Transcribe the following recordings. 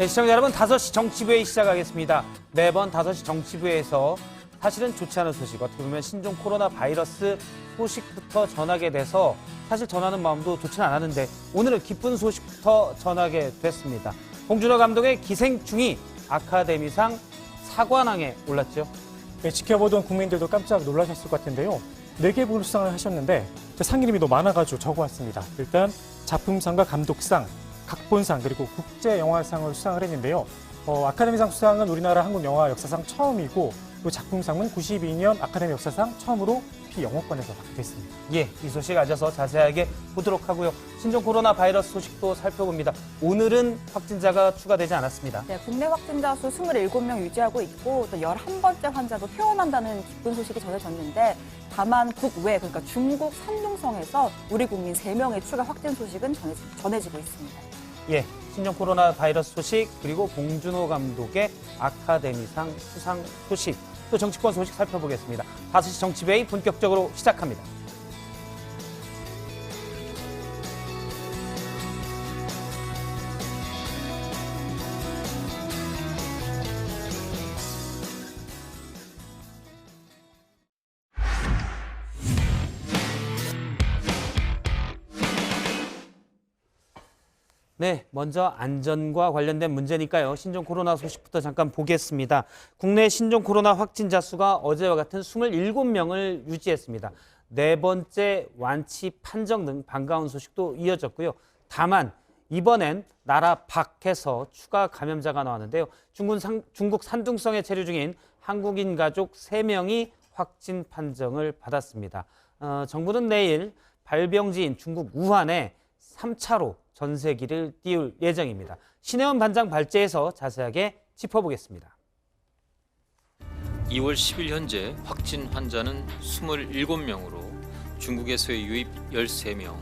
네, 시청자 여러분, 5시 정치부회 시작하겠습니다. 매번 5시 정치부회에서 사실은 좋지 않은 소식, 어떻게 보면 신종 코로나 바이러스 소식부터 전하게 돼서 사실 전하는 마음도 좋지는 않았는데 오늘은 기쁜 소식부터 전하게 됐습니다. 봉준호 감독의 기생충이 아카데미상 사관왕에 올랐죠. 네, 지켜보던 국민들도 깜짝 놀라셨을 것 같은데요. 4개 부를 수상을 하셨는데 상 이름이 너무 많아가지고 적어왔습니다. 일단 작품상과 감독상, 각본상 그리고 국제영화상을 수상을 했는데요. 아카데미상 수상은 우리나라 한국 영화 역사상 처음이고 또 작품상은 92년 아카데미 역사상 처음으로 비영어권에서 받게 됐습니다. 예, 이 소식 앉아서 자세하게 보도록 하고요. 신종 코로나 바이러스 소식도 살펴봅니다. 오늘은 확진자가 추가되지 않았습니다. 네, 국내 확진자 수 27명 유지하고 있고 또 11번째 환자도 퇴원한다는 기쁜 소식이 전해졌는데 다만 국외, 그러니까 중국 산둥성에서 우리 국민 3명의 추가 확진 소식은 전해지고 있습니다. 예, 신종 코로나 바이러스 소식, 그리고 봉준호 감독의 아카데미상 수상 소식, 또 정치권 소식 살펴보겠습니다. 5시 정치부회 본격적으로 시작합니다. 네, 먼저 안전과 관련된 문제니까요. 신종 코로나 소식부터 잠깐 보겠습니다. 국내 신종 코로나 확진자 수가 어제와 같은 27명을 유지했습니다. 4번째 완치 판정 등 반가운 소식도 이어졌고요. 다만 이번엔 나라 밖에서 추가 감염자가 나왔는데요. 중국 산둥성에 체류 중인 한국인 가족 3명이 확진 판정을 받았습니다. 정부는 내일 발병지인 중국 우한에 3차로 전세기를 띄울 예정입니다. 신혜원 반장 발제에서 자세하게 짚어보겠습니다. 2월 10일 현재 확진 환자는 27명으로 중국에서의 유입 13명,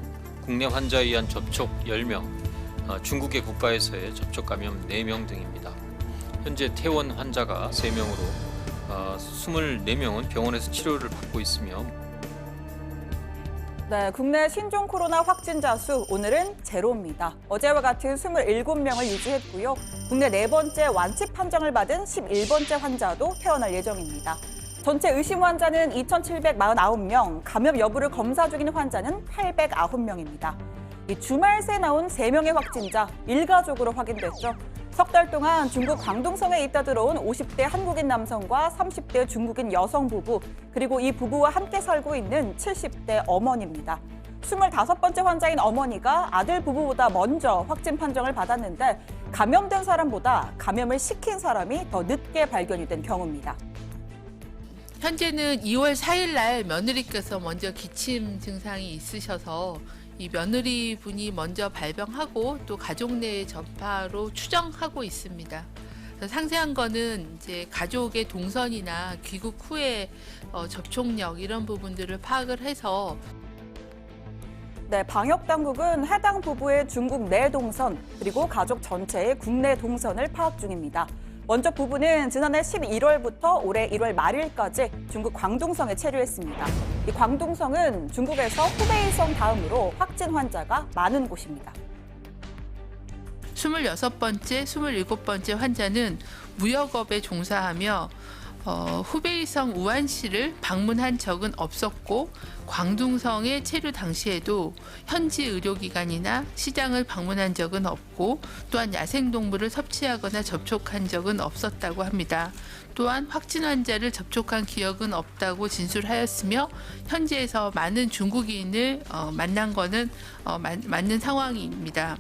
국내 환자에 의한 접촉 10명, 중국의 국가에서의 접촉 감염 4명 등입니다. 현재 퇴원 환자가 3명으로 24명은 병원에서 치료를 받고 있으며 네, 국내 신종 코로나 확진자 수 오늘은 제로입니다. 어제와 같은 27명을 유지했고요. 국내 4번째 완치 판정을 받은 11번째 환자도 퇴원할 예정입니다. 전체 의심 환자는 2,749명, 감염 여부를 검사 중인 환자는 809명입니다. 이 주말 새 나온 3명의 확진자, 일가족으로 확인됐죠. 석 달 동안 중국 광둥성에 있다 들어온 50대 한국인 남성과 30대 중국인 여성 부부, 그리고 이 부부와 함께 살고 있는 70대 어머니입니다. 25번째 환자인 어머니가 아들 부부보다 먼저 확진 판정을 받았는데 감염된 사람보다 감염을 시킨 사람이 더 늦게 발견이 된 경우입니다. 현재는 2월 4일 날 며느리께서 먼저 기침 증상이 있으셔서 이 며느리 분이 먼저 발병하고 또 가족 내 전파로 추정하고 있습니다. 상세한 거는 이제 가족의 동선이나 귀국 후에 접촉력 이런 부분들을 파악을 해서 네, 방역 당국은 해당 부부의 중국 내 동선 그리고 가족 전체의 국내 동선을 파악 중입니다. 먼저 부부는 지난해 11월부터 올해 1월 말일까지 중국 광둥성에 체류했습니다. 이 광둥성은 중국에서 후베이성 다음으로 확진 환자가 많은 곳입니다. 26번째, 27번째 환자는 무역업에 종사하며 후베이성 우한시를 방문한 적은 없었고 광둥성에 체류 당시에도 현지 의료기관이나 시장을 방문한 적은 없고 또한 야생동물을 섭취하거나 접촉한 적은 없었다고 합니다. 또한 확진 환자를 접촉한 기억은 없다고 진술하였으며 현지에서 많은 중국인을 만난 것은 맞는 상황입니다.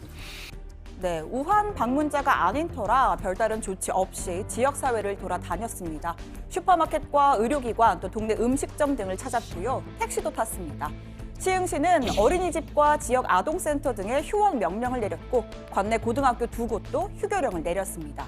네, 우한 방문자가 아닌 터라 별다른 조치 없이 지역사회를 돌아다녔습니다. 슈퍼마켓과 의료기관, 또 동네 음식점 등을 찾았고요. 택시도 탔습니다. 시흥시는 어린이집과 지역 아동센터 등의 휴원 명령을 내렸고 관내 고등학교 2곳도 휴교령을 내렸습니다.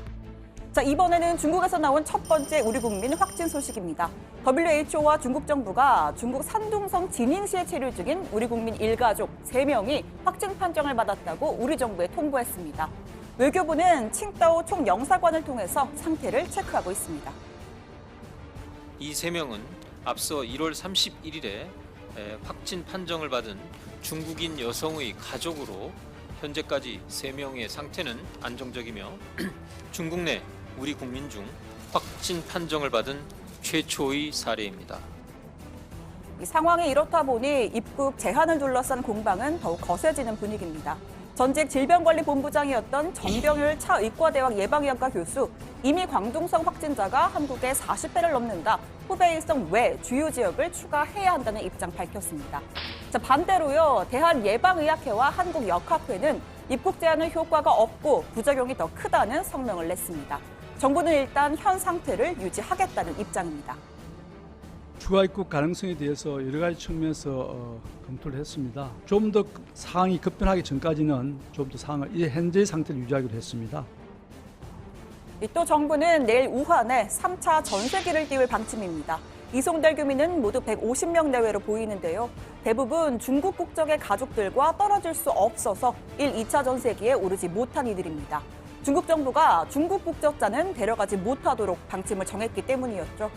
자, 이번에는 중국에서 나온 첫 번째 우리 국민 확진 소식입니다. WHO와 중국 정부가 중국 산둥성 지닝시에 체류 중인 우리 국민 일가족 3명이 확진 판정을 받았다고 우리 정부에 통보했습니다. 외교부는 칭다오 총영사관을 통해서 상태를 체크하고 있습니다. 이 3명은 앞서 1월 31일에 확진 판정을 받은 중국인 여성의 가족으로 현재까지 3명의 상태는 안정적이며 중국 내 우리 국민 중 확진 판정을 받은 최초의 사례입니다. 이 상황이 이렇다 보니 입국 제한을 둘러싼 공방은 더욱 거세지는 분위기입니다. 전직 질병관리본부장이었던 정병율 차의과대학 예방의학과 교수, 이미 광둥성 확진자가 한국에 40회를 넘는다. 후베 일성 외 주요 지역을 추가해야 한다는 입장 밝혔습니다. 자, 반대로요, 대한예방의학회와 한국역학회는 입국 제한의 효과가 없고 부작용이 더 크다는 성명을 냈습니다. 정부는 일단 현 상태를 유지하겠다는 입장입니다. 추가 입국 가능성에 대해서 여러 가지 측면에서 검토를 했습니다. 좀 더 상황이 급변하기 전까지는 좀 더 상황을 현재의 상태를 유지하기로 했습니다. 또 정부는 내일 우한에 3차 전세기를 띄울 방침입니다. 이송될 교민은 모두 150명 내외로 보이는데요. 대부분 중국 국적의 가족들과 떨어질 수 없어서 1, 2차 전세기에 오르지 못한 이들입니다. 중국 정부가 중국 국적자는 데려가지 못하도록 방침을 정했기 때문이었죠.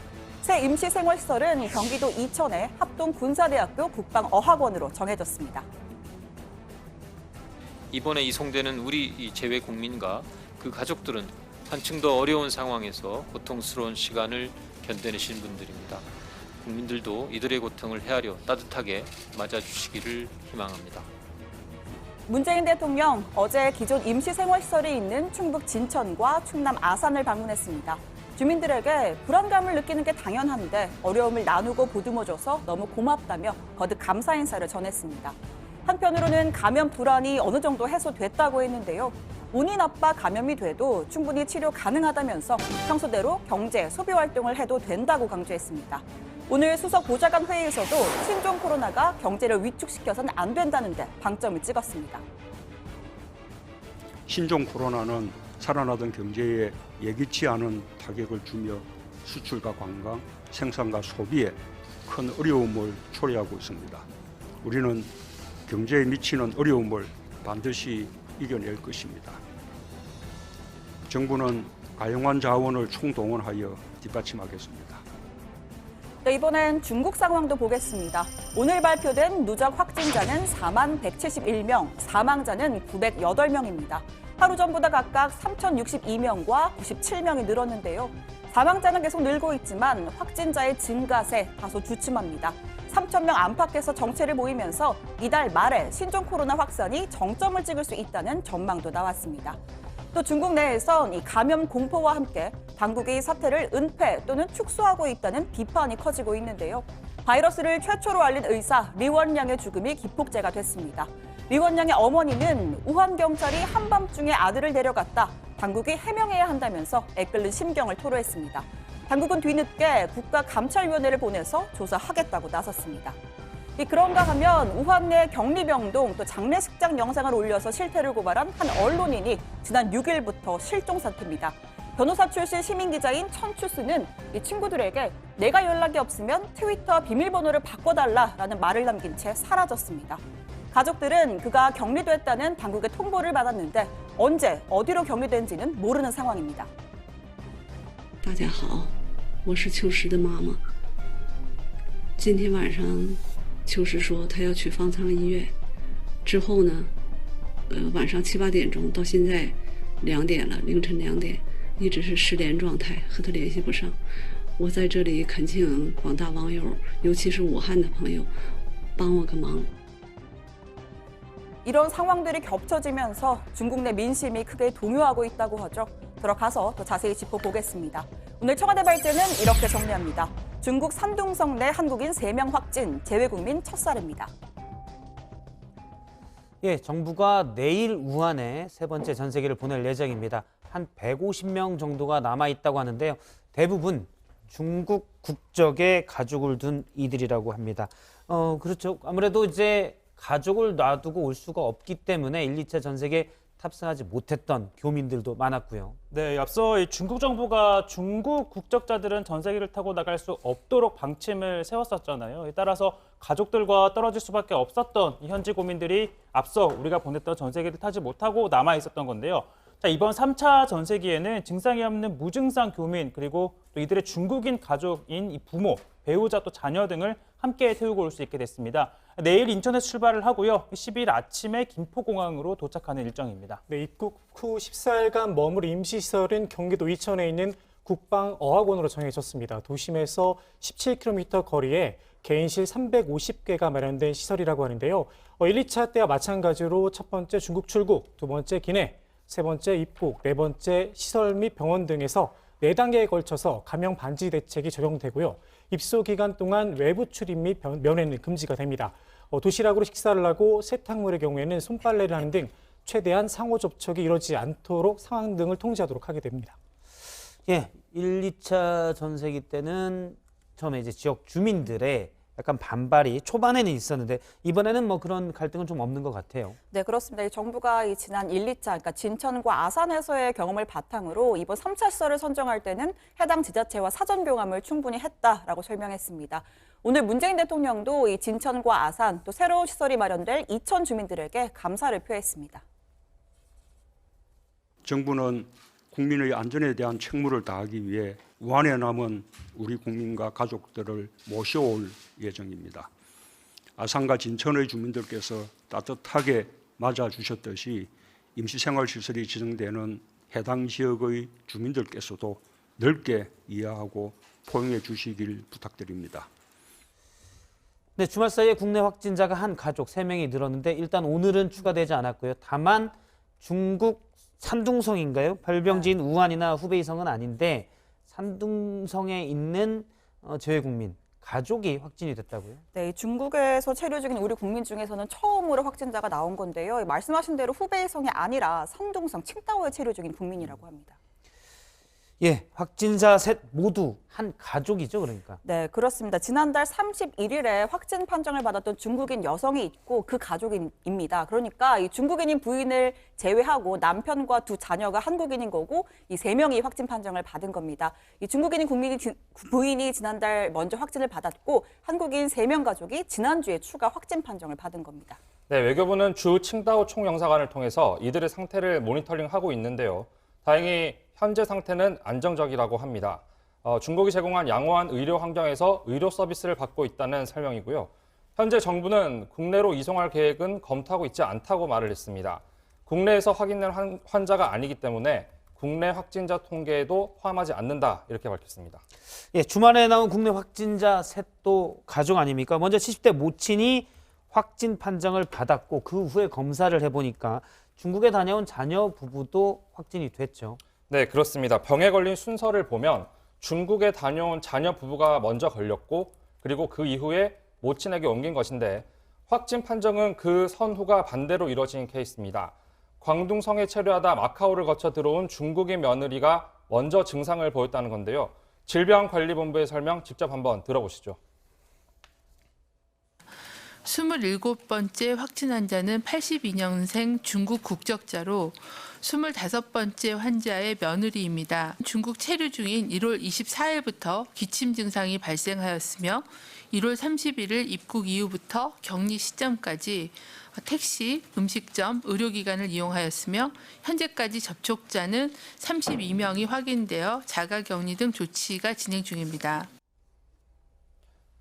새 임시생활시설은 경기도 이천의 합동군사대학교 국방어학원으로 정해졌습니다. 이번에 이송되는 우리 이 재외 국민과 그 가족들은 한층 더 어려운 상황에서 고통스러운 시간을 견뎌내신 분들입니다. 국민들도 이들의 고통을 헤아려 따뜻하게 맞아주시기를 희망합니다. 문재인 대통령 어제 기존 임시생활시설이 있는 충북 진천과 충남 아산을 방문했습니다. 주민들에게 불안감을 느끼는 게 당연한데 어려움을 나누고 보듬어줘서 너무 고맙다며 거듭 감사 인사를 전했습니다. 한편으로는 감염 불안이 어느 정도 해소됐다고 했는데요. 운이 나빠 감염이 돼도 충분히 치료 가능하다면서 평소대로 경제, 소비 활동을 해도 된다고 강조했습니다. 오늘 수석 보좌관 회의에서도 신종 코로나가 경제를 위축시켜서는 안 된다는데 방점을 찍었습니다. 신종 코로나는 살아나던 경제에 예기치 않은 타격을 주며 수출과 관광, 생산과 소비에 큰 어려움을 초래하고 있습니다. 우리는 경제에 미치는 어려움을 반드시 이겨낼 것입니다. 정부는 가용한 자원을 총동원하여 뒷받침하겠습니다. 네, 이번엔 중국 상황도 보겠습니다. 오늘 발표된 누적 확진자는 4만 171명, 사망자는 908명입니다. 하루 전보다 각각 3,062명과 97명이 늘었는데요. 사망자는 계속 늘고 있지만 확진자의 증가세 다소 주춤합니다. 3,000명 안팎에서 정체를 보이면서 이달 말에 신종 코로나 확산이 정점을 찍을 수 있다는 전망도 나왔습니다. 또 중국 내에선 이 감염 공포와 함께 당국이 사태를 은폐 또는 축소하고 있다는 비판이 커지고 있는데요. 바이러스를 최초로 알린 의사 리원양의 죽음이 기폭제가 됐습니다. 리원양의 어머니는 우한 경찰이 한밤중에 아들을 데려갔다. 당국이 해명해야 한다면서 애끓는 심경을 토로했습니다. 당국은 뒤늦게 국가감찰위원회를 보내서 조사하겠다고 나섰습니다. 그런가 하면 우한 내 격리병동 또 장례식장 영상을 올려서 실태를 고발한 한 언론인이 지난 6일부터 실종 상태입니다. 변호사 출신 시민기자인 천추스는 이 친구들에게 내가 연락이 없으면 트위터 비밀번호를 바꿔달라라는 말을 남긴 채 사라졌습니다. 가족들은 그가 격리됐다는 당국의 통보를 받았는데 언제 어디로 격리된지는 모르는 상황입니다. 大家好，我是秋实的妈妈。今天晚上，秋实说她要去方舱医院，之后呢，晚上7、8点钟到现在2点了，凌晨2点，一直是失联状态，和她联系不上。我在这里恳请广大网友，尤其是武汉的朋友，帮我个忙。 이런 상황들이 겹쳐지면서 중국 내 민심이 크게 동요하고 있다고 하죠. 들어가서 더 자세히 짚어보겠습니다. 오늘 청와대 발제는 이렇게 정리합니다. 중국 산둥성 내 한국인 3명 확진, 재외국민 첫 사례입니다. 예, 정부가 내일 우한에 세 번째 전세기를 보낼 예정입니다. 한 150명 정도가 남아있다고 하는데요. 대부분 중국 국적의 가족을 둔 이들이라고 합니다. 그렇죠. 아무래도 이제 가족을 놔두고 올 수가 없기 때문에 1, 2차 전세기에 탑승하지 못했던 교민들도 많았고요. 네, 앞서 이 중국 정부가 중국 국적자들은 전세기를 타고 나갈 수 없도록 방침을 세웠었잖아요. 따라서 가족들과 떨어질 수밖에 없었던 이 현지 고민들이 앞서 우리가 보냈던 전세기를 타지 못하고 남아 있었던 건데요. 자, 이번 3차 전세기에는 증상이 없는 무증상 교민 그리고 또 이들의 중국인 가족인 이 부모, 배우자 또 자녀 등을 함께 태우고 올 수 있게 됐습니다. 내일 인천에서 출발을 하고요. 10일 아침에 김포공항으로 도착하는 일정입니다. 네, 입국 후 14일간 머물 임시시설은 경기도 이천에 있는 국방어학원으로 정해졌습니다. 도심에서 17km 거리에 개인실 350개가 마련된 시설이라고 하는데요. 1, 2차 때와 마찬가지로 첫 번째 중국 출국, 두 번째 기내, 세 번째 입국, 네 번째 시설 및 병원 등에서 4단계에 걸쳐서 감염 방지 대책이 적용되고요. 입소 기간 동안 외부 출입 및 면회는 금지가 됩니다. 도시락으로 식사를 하고 세탁물의 경우에는 손빨래를 하는 등 최대한 상호 접촉이 이루어지지 않도록 상황 등을 통제하도록 하게 됩니다. 예, 1, 2차 전세기 때는 처음에 이제 지역 주민들의 약간 반발이 초반에는 있었는데 이번에는 뭐 그런 갈등은 좀 없는 것 같아요. 네, 그렇습니다. 이 정부가 이 지난 1, 2차, 그러니까 진천과 아산에서의 경험을 바탕으로 이번 3차 시설을 선정할 때는 해당 지자체와 사전 교감을 충분히 했다라고 설명했습니다. 오늘 문재인 대통령도 이 진천과 아산 또 새로운 시설이 마련될 이천 주민들에게 감사를 표했습니다. 정부는 국민의 안전에 대한 책무를 다하기 위해 우한에 남은 우리 국민과 가족들을 모셔올 예정입니다. 아산과 진천의 주민들께서 따뜻하게 맞아주셨듯이 임시생활시설이 지정되는 해당 지역의 주민들께서도 넓게 이해하고 포용해 주시길 부탁드립니다. 네, 주말 사이에 국내 확진자가 한 가족 3명이 늘었는데 일단 오늘은 추가되지 않았고요. 다만 중국 산둥성인가요? 발병지인 우한이나 후베이성은 아닌데 산둥성에 있는 재외국민 가족이 확진이 됐다고요? 네, 중국에서 체류 중인 우리 국민 중에서는 처음으로 확진자가 나온 건데요. 말씀하신 대로 후베이성이 아니라 산둥성, 칭다오에 체류 중인 국민이라고 합니다. 예, 확진자 셋 모두 한 가족이죠, 그러니까. 네, 그렇습니다. 지난달 31일에 확진 판정을 받았던 중국인 여성이 있고 그 가족입니다. 그러니까 이 중국인인 부인을 제외하고 남편과 두 자녀가 한국인인 거고 이 3명이 확진 판정을 받은 겁니다. 이 중국인인 부인이 지난달 먼저 확진을 받았고 한국인 3명 가족이 지난주에 추가 확진 판정을 받은 겁니다. 네, 외교부는 주 칭다오 총영사관을 통해서 이들의 상태를 모니터링하고 있는데요. 다행히 현재 상태는 안정적이라고 합니다. 중국이 제공한 양호한 의료 환경에서 의료 서비스를 받고 있다는 설명이고요. 현재 정부는 국내로 이송할 계획은 검토하고 있지 않다고 말을 했습니다. 국내에서 확인된 환자가 아니기 때문에 국내 확진자 통계에도 포함하지 않는다 이렇게 밝혔습니다. 예, 주말에 나온 국내 확진자 셋도 가족 아닙니까? 먼저 70대 모친이 확진 판정을 받았고 그 후에 검사를 해보니까 중국에 다녀온 자녀 부부도 확진이 됐죠. 네, 그렇습니다. 병에 걸린 순서를 보면 중국에 다녀온 자녀 부부가 먼저 걸렸고 그리고 그 이후에 모친에게 옮긴 것인데 확진 판정은 그 선후가 반대로 이뤄진 케이스입니다. 광둥성에 체류하다 마카오를 거쳐 들어온 중국인 며느리가 먼저 증상을 보였다는 건데요. 질병관리본부의 설명 직접 한번 들어보시죠. 27번째 확진 환자는 82년생 중국 국적자로 25번째 환자의 며느리입니다. 중국 체류 중인 1월 24일부터 기침 증상이 발생하였으며 1월 31일 입국 이후부터 격리 시점까지 택시, 음식점, 의료기관을 이용하였으며 현재까지 접촉자는 32명이 확인되어 자가격리 등 조치가 진행 중입니다.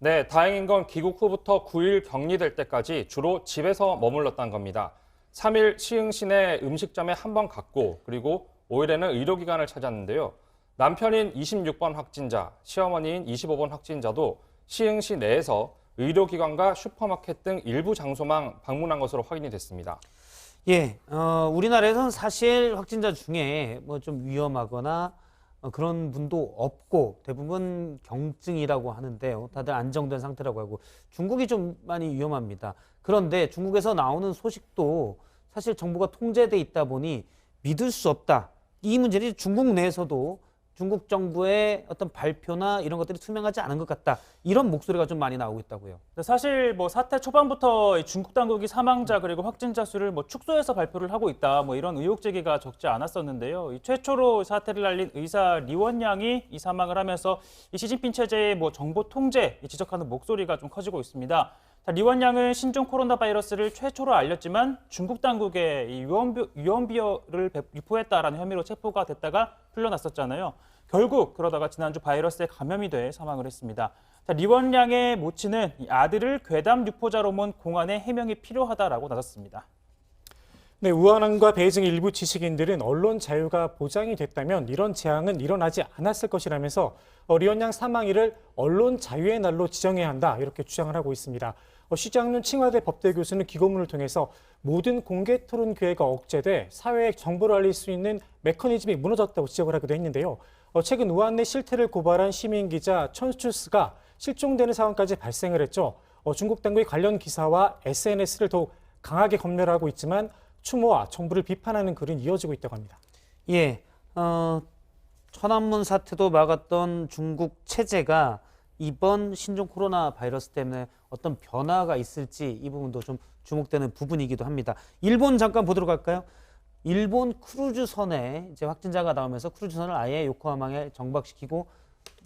네, 다행인 건 귀국 후부터 9일 격리될 때까지 주로 집에서 머물렀다는 겁니다. 3일 시흥시 내 음식점에 한 번 갔고 그리고 5일에는 의료기관을 찾았는데요. 남편인 26번 확진자, 시어머니인 25번 확진자도 시흥시 내에서 의료기관과 슈퍼마켓 등 일부 장소만 방문한 것으로 확인이 됐습니다. 예, 우리나라에서는 사실 확진자 중에 뭐 좀 위험하거나 그런 분도 없고 대부분 경증이라고 하는데요. 다들 안정된 상태라고 하고 중국이 좀 많이 위험합니다. 그런데 중국에서 나오는 소식도 사실 정부가 통제돼 있다 보니 믿을 수 없다. 이 문제는 중국 내에서도 중국 정부의 어떤 발표나 이런 것들이 투명하지 않은 것 같다. 이런 목소리가 좀 많이 나오고 있다고요. 사실 뭐 사태 초반부터 중국 당국이 사망자 그리고 확진자 수를 뭐 축소해서 발표를 하고 있다. 뭐 이런 의혹 제기가 적지 않았었는데요. 최초로 사태를 알린 의사 리원양이 이 사망을 하면서 이 시진핑 체제의 뭐 정보 통제 지적하는 목소리가 좀 커지고 있습니다. 리원양은 신종 코로나 바이러스를 최초로 알렸지만 중국 당국에 이 유언비어를 유포했다라는 혐의로 체포가 됐다가 풀려났었잖아요. 결국 그러다가 지난주 바이러스에 감염이 돼 사망을 했습니다. 자, 리원양의 모친은 이 아들을 괴담 유포자로 몬 공안의 해명이 필요하다라고 나섰습니다. 네, 우한항과 베이징 일부 지식인들은 언론 자유가 보장이 됐다면 이런 재앙은 일어나지 않았을 것이라면서 리원양 사망일을 언론 자유의 날로 지정해야 한다 이렇게 주장을 하고 있습니다. 시장윤 칭화대 법대 교수는 기고문을 통해서 모든 공개 토론 기회가 억제돼 사회에 정보를 알릴 수 있는 메커니즘이 무너졌다고 지적을 하기도 했는데요. 최근 우한 내 실태를 고발한 시민 기자 천수스가 실종되는 상황까지 발생을 했죠. 중국 당국의 관련 기사와 SNS를 더욱 강하게 검열하고 있지만 추모와 정부를 비판하는 글은 이어지고 있다고 합니다. 예, 천안문 사태도 막았던 중국 체제가 이번 신종 코로나 바이러스 때문에 어떤 변화가 있을지 이 부분도 좀 주목되는 부분이기도 합니다. 일본 잠깐 보도록 할까요? 일본 크루즈선에 이제 확진자가 나오면서 크루즈선을 아예 요코하마에 정박시키고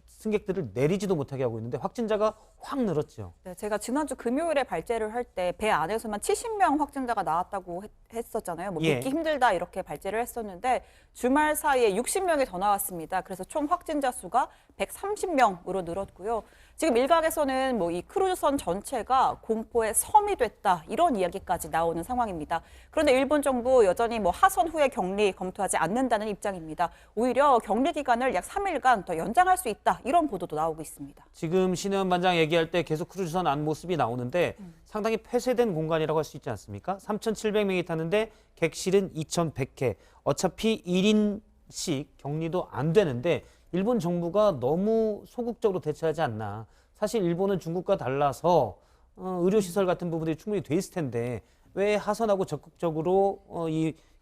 승객들을 내리지도 못하게 하고 있는데 확진자가 확 늘었죠. 네, 제가 지난주 금요일에 발제를 할 때 배 안에서만 70명 확진자가 나왔다고 했었잖아요. 뭐 예. 믿기 힘들다 이렇게 발제를 했었는데 주말 사이에 60명이 더 나왔습니다. 그래서 총 확진자 수가 130명으로 늘었고요. 지금 일각에서는 뭐 이 크루즈선 전체가 공포의 섬이 됐다 이런 이야기까지 나오는 상황입니다. 그런데 일본 정부 여전히 뭐 하선 후에 격리 검토하지 않는다는 입장입니다. 오히려 격리 기간을 약 3일간 더 연장할 수 있다 이런 보도도 나오고 있습니다. 지금 신혜원 반장 얘기할 때 계속 크루즈선 안 모습이 나오는데 상당히 폐쇄된 공간이라고 할 수 있지 않습니까? 3,700명이 타는데 객실은 2,100개. 어차피 1인씩 격리도 안 되는데 일본 정부가 너무 소극적으로 대처하지 않나. 사실 일본은 중국과 달라서 의료시설 같은 부분들이 충분히 돼 있을 텐데 왜 하선하고 적극적으로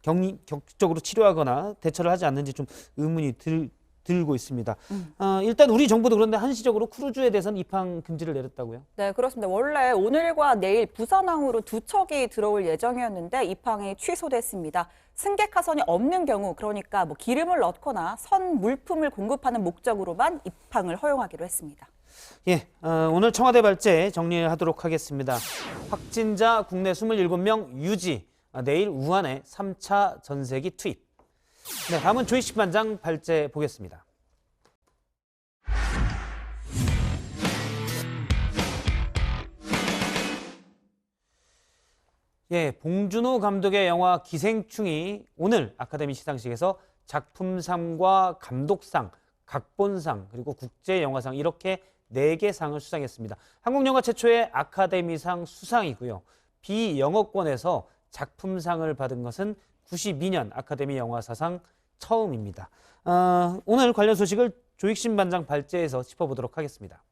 격적으로 치료하거나 대처를 하지 않는지 좀 의문이 들고 있습니다. 일단 우리 정부도 그런데 한시적으로 크루즈에 대해서는 입항 금지를 내렸다고요? 네, 그렇습니다. 원래 오늘과 내일 부산항으로 두 척이 들어올 예정이었는데 입항이 취소됐습니다. 승객 하선이 없는 경우, 그러니까 뭐 기름을 넣거나 선 물품을 공급하는 목적으로만 입항을 허용하기로 했습니다. 예, 오늘 청와대 발제 정리하도록 하겠습니다. 확진자 국내 27명 유지, 내일 우한에 3차 전세기 투입. 네, 다음은 조희식 반장 발제 보겠습니다. 예, 봉준호 감독의 영화 기생충이 오늘 아카데미 시상식에서 작품상과 감독상, 각본상, 그리고 국제영화상 이렇게 4개 상을 수상했습니다. 한국 영화 최초의 아카데미상 수상이고요. 비영어권에서 작품상을 받은 것은 92년 아카데미 영화사상 처음입니다. 오늘 관련 소식을 조익신 반장 발제에서 짚어보도록 하겠습니다.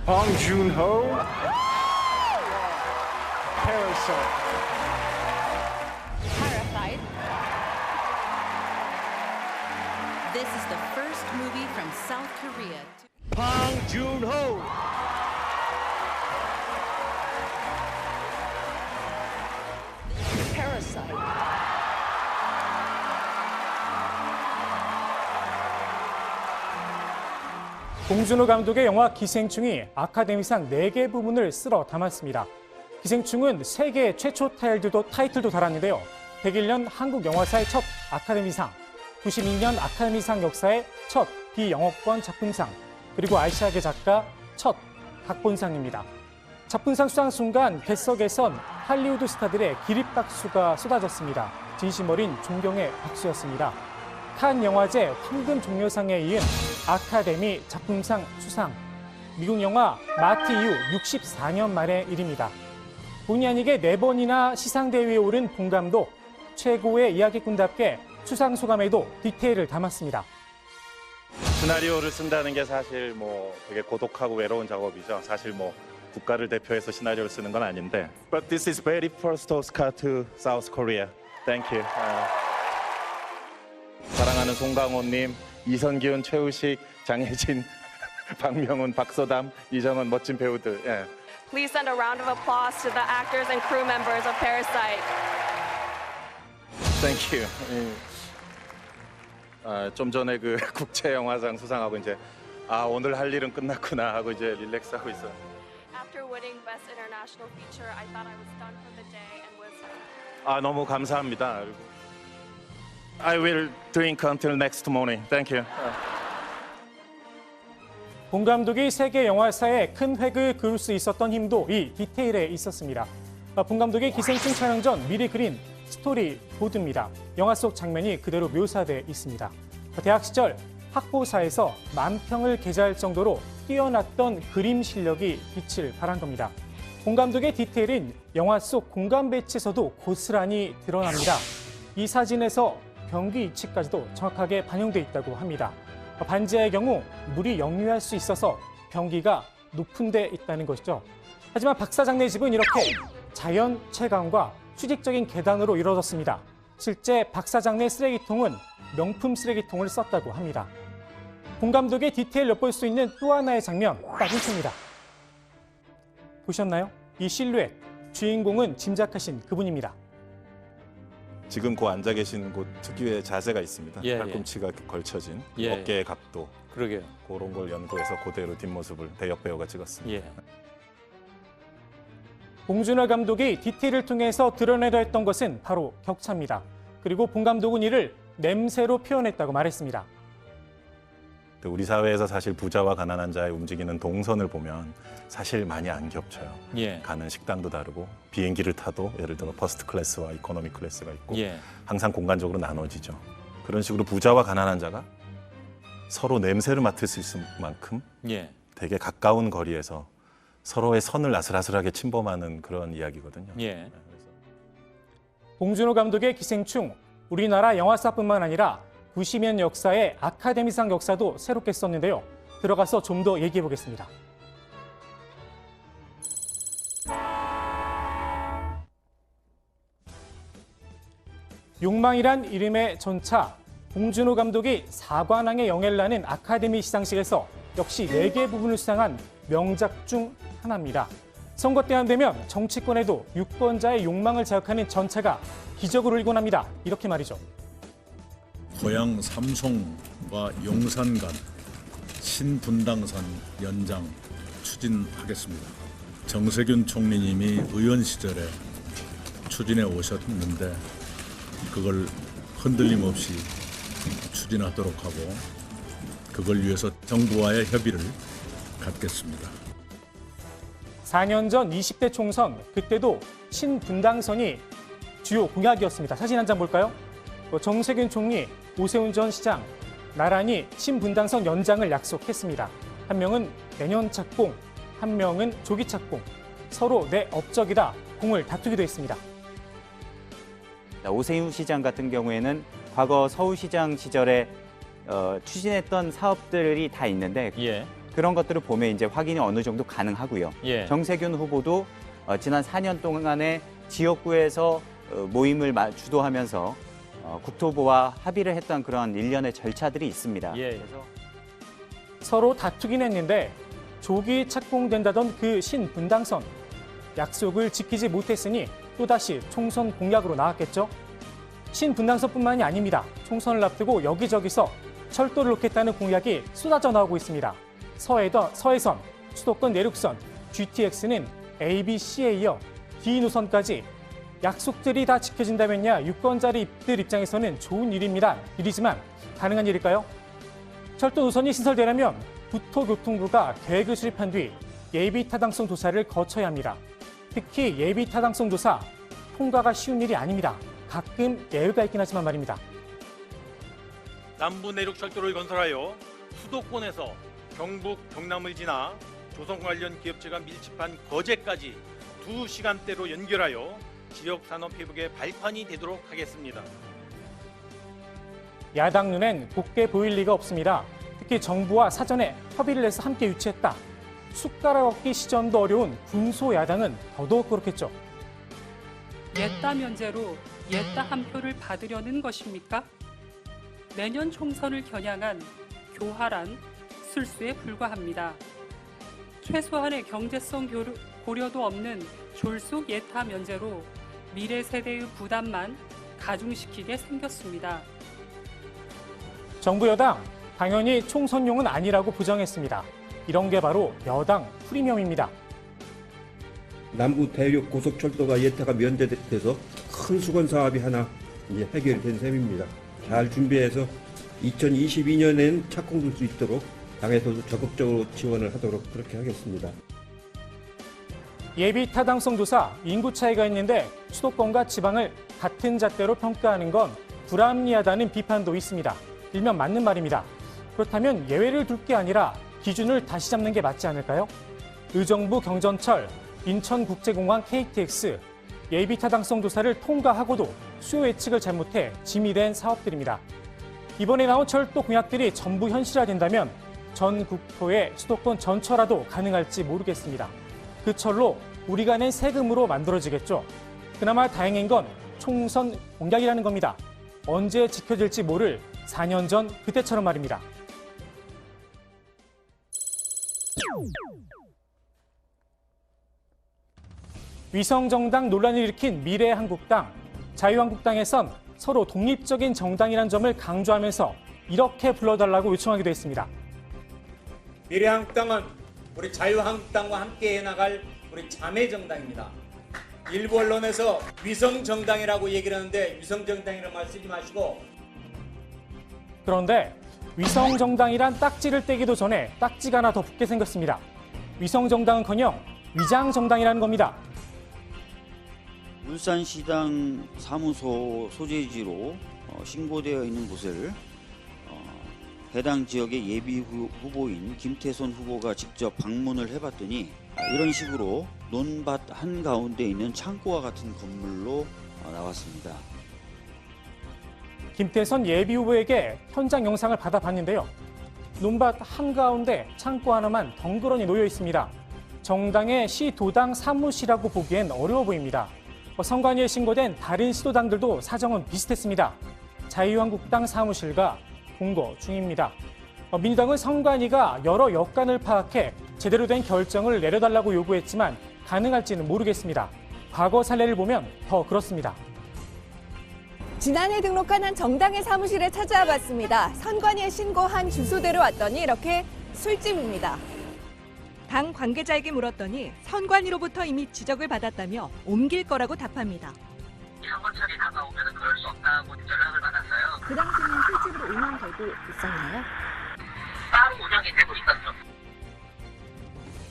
봉준호, Parasite. This is the first movie from South Korea. 봉준호. Parasite. 봉준호 감독의 영화 기생충이 아카데미상 4개 부문을 쓸어 담았습니다. 기생충은 세계 최초 타이틀도 달았는데요. 101년 한국 영화사의 첫 아카데미상, 92년 아카데미상 역사의 첫 비영어권 작품상, 그리고 아시아계 작가 첫 각본상입니다. 작품상 수상 순간 객석에선 할리우드 스타들의 기립박수가 쏟아졌습니다. 진심 어린 존경의 박수였습니다. 칸 영화제 황금 종려상에 이은 아카데미 작품상 수상. 미국 영화 마티 이후 64년 만의 일입니다. 본의 아니게 4번이나 시상대회에 오른 봉 감독. 최고의 이야기꾼답게 수상 소감에도 디테일을 담았습니다. 시나리오를 쓴다는 게 사실 뭐 되게 고독하고 외로운 작업이죠. 사실 뭐 국가를 대표해서 시나리오를 쓰는 건 아닌데. But this is very first Oscar to South Korea. Thank you. 사랑하는 송강호님, 이선기훈, 최우식, 장혜진, 박명훈, 박서담, 이정은 멋진 배우들. 예. Please send a round of applause to the actors and crew members of Parasite. Thank you. 좀 전에 그 국제영화상 수상하고 이제 오늘 할 일은 끝났구나 하고 이제 릴렉스하고 있어요. After winning Best International Feature, I thought I was done for the day and was 너무 감사합니다. 그리고 I will drink until next morning. Thank you. 본 감독이 세계 영화사에 큰 획을 그을 수 있었던 힘도 이 디테일에 있었습니다. 본 감독의 기생충 촬영 전 미리 그린 스토리 보드입니다. 영화 속 장면이 그대로 묘사돼 있습니다. 대학 시절 학보사에서 만평을 게재할 정도로 뛰어났던 그림 실력이 빛을 발한 겁니다. 본 감독의 디테일인 영화 속 공간 배치에서도 고스란히 드러납니다. 이 사진에서 변기 위치까지도 정확하게 반영돼 있다고 합니다. 반지하의 경우 물이 역류할 수 있어서 변기가 높은 데 있다는 것이죠. 하지만 박 사장네 집은 이렇게 자연 채광과 수직적인 계단으로 이루어졌습니다. 실제 박 사장네 쓰레기통은 명품 쓰레기통을 썼다고 합니다. 본 감독의 디테일 엿볼 수 있는 또 하나의 장면, 딱 인초입니다. 보셨나요? 이 실루엣, 주인공은 짐작하신 그분입니다. 지금 그 앉아 계신 곳 특유의 자세가 있습니다. 예, 팔꿈치가 걸쳐진 예. 어깨의 각도. 그러게요. 그런 걸 연구해서 그대로 뒷모습을 대역 배우가 찍었습니다. 예. 봉준호 감독이 디테일을 통해서 드러내려 했던 것은 바로 격차입니다. 그리고 본 감독은 이를 냄새로 표현했다고 말했습니다. 우리 사회에서 사실 부자와 가난한 자의 움직이는 동선을 보면 사실 많이 안 겹쳐요. 예. 가는 식당도 다르고 비행기를 타도 예를 들어 퍼스트 클래스와 이코노미 클래스가 있고 예. 항상 공간적으로 나눠지죠. 그런 식으로 부자와 가난한 자가 서로 냄새를 맡을 수 있을 만큼 예. 되게 가까운 거리에서 서로의 선을 아슬아슬하게 침범하는 그런 이야기거든요. 예. 봉준호 감독의 기생충, 우리나라 영화사뿐만 아니라 90년 역사의 아카데미상 역사도 새롭게 썼는데요. 들어가서 좀 더 얘기해 보겠습니다. 욕망이란 이름의 전차, 봉준호 감독이 사관왕의 영예를 나는 아카데미 시상식에서 역시 4개 부분을 수상한 명작 중 하나입니다. 선거 때 안 되면 정치권에도 유권자의 욕망을 자극하는 전차가 기적을 울곤 합니다. 이렇게 말이죠. 고향 삼송과 용산 간 신분당선 연장 추진하겠습니다. 정세균 총리님이 의원 시절에 추진해 오셨는데 그걸 흔들림 없이 추진하도록 하고 그걸 위해서 정부와의 협의를 갖겠습니다. 4년 전 20대 총선, 그때도 신분당선이 주요 공약이었습니다. 사진 한 장 볼까요? 정세균 총리, 오세훈 전 시장 나란히 신분당선 연장을 약속했습니다. 한 명은 내년 착공, 한 명은 조기 착공. 서로 내 업적이다 공을 다투기도 했습니다. 오세훈 시장 같은 경우에는 과거 서울시장 시절에 추진했던 사업들이 다 있는데 예. 그런 것들을 보면 이제 확인이 어느 정도 가능하고요. 예. 정세균 후보도 지난 4년 동안에 지역구에서 모임을 주도하면서 국토부와 합의를 했던 그런 일련의 절차들이 있습니다. 예. 그래서 서로 다투긴 했는데 조기 착공된다던 그 신분당선 약속을 지키지 못했으니 또다시 총선 공약으로 나왔겠죠. 신분당선뿐만이 아닙니다. 총선을 앞두고 여기저기서 철도를 놓겠다는 공약이 쏟아져 나오고 있습니다. 서해선, 수도권 내륙선, GTX는 A, B, C에 이어 D 노선까지 약속들이 다 지켜진다면야 유권자들 입장에서는 좋은 일이지만 가능한 일일까요? 철도 노선이 신설되려면 국토교통부가 계획을 수립한 뒤 예비 타당성 조사를 거쳐야 합니다. 특히 예비 타당성 조사 통과가 쉬운 일이 아닙니다. 가끔 예외가 있긴 하지만 말입니다. 남부 내륙 철도를 건설하여 수도권에서 경북, 경남을 지나 조선 관련 기업체가 밀집한 거제까지 2시간대로 연결하여 지역 산업 회복의 발판이 되도록 하겠습니다. 야당 눈엔 곱게 보일 리가 없습니다. 특히 정부와 사전에 협의를 해서 함께 유치했다. 숟가락 얻기 시점도 어려운 군소야당은 더더욱 그렇겠죠. 옛다 면제로 옛다 한 표를 받으려는 것입니까? 내년 총선을 겨냥한 교활한 술수에 불과합니다. 최소한의 경제성 고려도 없는 졸속 예타 면제로 미래 세대의 부담만 가중시키게 생겼습니다. 정부 여당 당연히 총선용은 아니라고 부정했습니다. 이런 게 바로 여당 프리미엄입니다. 남부 대륙 고속철도가 예타가 면제돼서 큰 수건 사업이 하나 이제 해결된 셈입니다. 잘 준비해서 2022년엔 착공될 수 있도록 당에서도 적극적으로 지원을 하도록 그렇게 하겠습니다. 예비 타당성 조사, 인구 차이가 있는데 수도권과 지방을 같은 잣대로 평가하는 건 불합리하다는 비판도 있습니다. 일면 맞는 말입니다. 그렇다면 예외를 둘 게 아니라 기준을 다시 잡는 게 맞지 않을까요? 의정부 경전철, 인천국제공항 KTX, 예비 타당성 조사를 통과하고도 수요 예측을 잘못해 짐이 된 사업들입니다. 이번에 나온 철도 공약들이 전부 현실화된다면 전 국토의 수도권 전철화도 가능할지 모르겠습니다. 그 철로 우리가 낸 세금으로 만들어지겠죠. 그나마 다행인 건 총선 공약이라는 겁니다. 언제 지켜질지 모를 4년 전 그때처럼 말입니다. 위성정당 논란을 일으킨 미래한국당, 자유한국당에선 서로 독립적인 정당이란 점을 강조하면서 이렇게 불러달라고 요청하기도 했습니다. 미래한국당은 우리 자유한국당과 함께 해나갈 우리 자매정당입니다. 일부 언론에서 위성정당이라고 얘기를 하는데 위성정당이라는 말 쓰지 마시고. 그런데 위성정당이란 딱지를 떼기도 전에 딱지가 하나 더 붙게 생겼습니다. 위성정당은커녕 위장정당이라는 겁니다. 울산시당 사무소 소재지로 신고되어 있는 곳을 해당 지역의 예비 후보인 김태선 후보가 직접 방문을 해봤더니 이런 식으로 논밭 한가운데 있는 창고와 같은 건물로 나왔습니다. 김태선 예비 후보에게 현장 영상을 받아봤는데요. 논밭 한가운데 창고 하나만 덩그러니 놓여 있습니다. 정당의 시도당 사무실이라고 보기엔 어려워 보입니다. 선관위에 신고된 다른 시도당들도 사정은 비슷했습니다. 자유한국당 사무실과 공거 중입니다. 민주당은 선관위가 여러 여건을 파악해 제대로 된 결정을 내려달라고 요구했지만 가능할지는 모르겠습니다. 과거 사례를 보면 더 그렇습니다. 지난해 등록한 한 정당의 사무실에 찾아와 봤습니다. 선관위에 신고한 주소대로 왔더니 이렇게 술집입니다. 당 관계자에게 물었더니 선관위로부터 이미 지적을 받았다며 옮길 거라고 답합니다. 선거철이 다가오면 그럴 수 없다고 연락을 받았어요. 그 당시는 술집으로 운영되고 있었나요? 따로 운영이 되고 있었죠.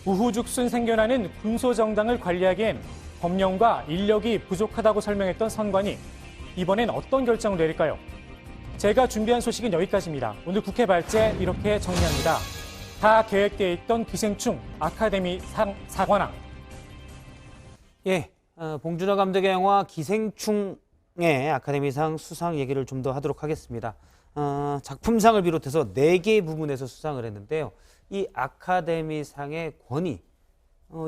우후죽순 생겨나는 군소정당을 관리하기엔 법령과 인력이 부족하다고 설명했던 선관위. 이번엔 어떤 결정을 내릴까요? 제가 준비한 소식은 여기까지입니다. 오늘 국회 발제 이렇게 정리합니다. 다 계획되어 있던 기생충 아카데미상 사관왕. 예, 봉준호 감독의 영화 기생충의 아카데미상 수상 얘기를 좀 더 하도록 하겠습니다. 작품상을 비롯해서 4개의 부분에서 수상을 했는데요. 이 아카데미상의 권위,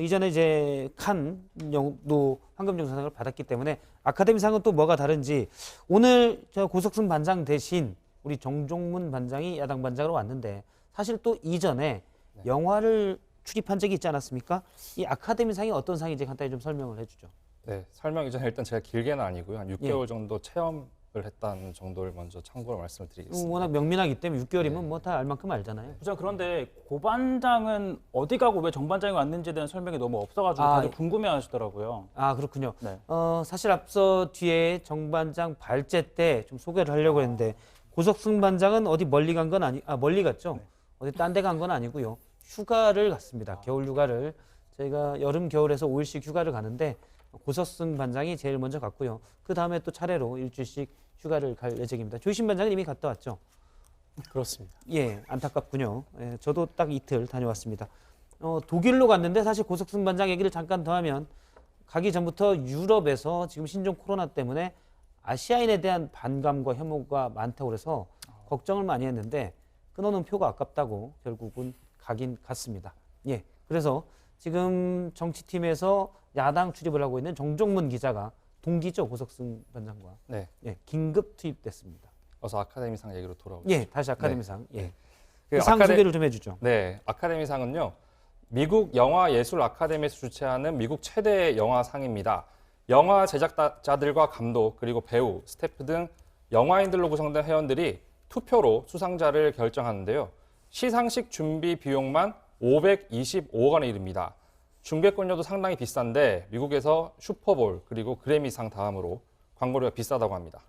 이전에 이제 칸도 황금종사상을 받았기 때문에 아카데미상은 또 뭐가 다른지 오늘 고석순 반장 대신 우리 정종문 반장이 야당 반장으로 왔는데 사실 또 이전에 영화를 출입한 적이 있지 않았습니까? 이 아카데미상이 어떤 상인지 간단히 좀 설명을 해주죠. 네, 설명 이전에 일단 제가 길게는 아니고요. 한 6개월 정도 체험을 했다는 정도를 먼저 참고로 말씀을 드리겠습니다. 워낙 명민하기 때문에 6개월이면 뭐 다 알 만큼 알잖아요. 그죠. 그런데 고 반장은 어디 가고 왜 정 반장이 왔는지에 대한 설명이 너무 없어가지고 다들 궁금해하시더라고요. 아 그렇군요. 네. 사실 앞서 뒤에 정 반장 발제 때 좀 소개를 하려고 했는데 고석승 반장은 어디 멀리 간 건 멀리 갔죠. 네. 어디 딴 데 간 건 아니고요. 휴가를 갔습니다. 겨울 휴가를. 저희가 여름 겨울에서 5일씩 휴가를 가는데 고석승 반장이 제일 먼저 갔고요. 그 다음에 또 차례로 일주일씩 휴가를 갈 예정입니다. 조희신 반장은 이미 갔다 왔죠? 그렇습니다. 예, 안타깝군요. 예, 저도 딱 이틀 다녀왔습니다. 독일로 갔는데 사실 고석승 반장 얘기를 잠깐 더 하면 가기 전부터 유럽에서 지금 신종 코로나 때문에 아시아인에 대한 반감과 혐오가 많다고 그래서 걱정을 많이 했는데 끊어놓은 표가 아깝다고 결국은 가긴 갔습니다. 예, 그래서 지금 정치팀에서 야당 출입을 하고 있는 정종문 기자가 동기죠, 고석승 반장과. 네. 예, 긴급 투입됐습니다. 어서 아카데미상 얘기로 돌아오죠. 예, 다시 아카데미상. 네. 예. 그 상 소개를 좀 해주죠. 네, 아카데미상은요. 미국 영화예술 아카데미에서 주최하는 미국 최대 영화상입니다. 영화 제작자들과 감독, 그리고 배우, 스태프 등 영화인들로 구성된 회원들이 투표로 수상자를 결정하는데요. 시상식 준비 비용만 525억 원에 이릅니다. 중개권료도 상당히 비싼데 미국에서 슈퍼볼 그리고 그래미상 다음으로 광고료가 비싸다고 합니다.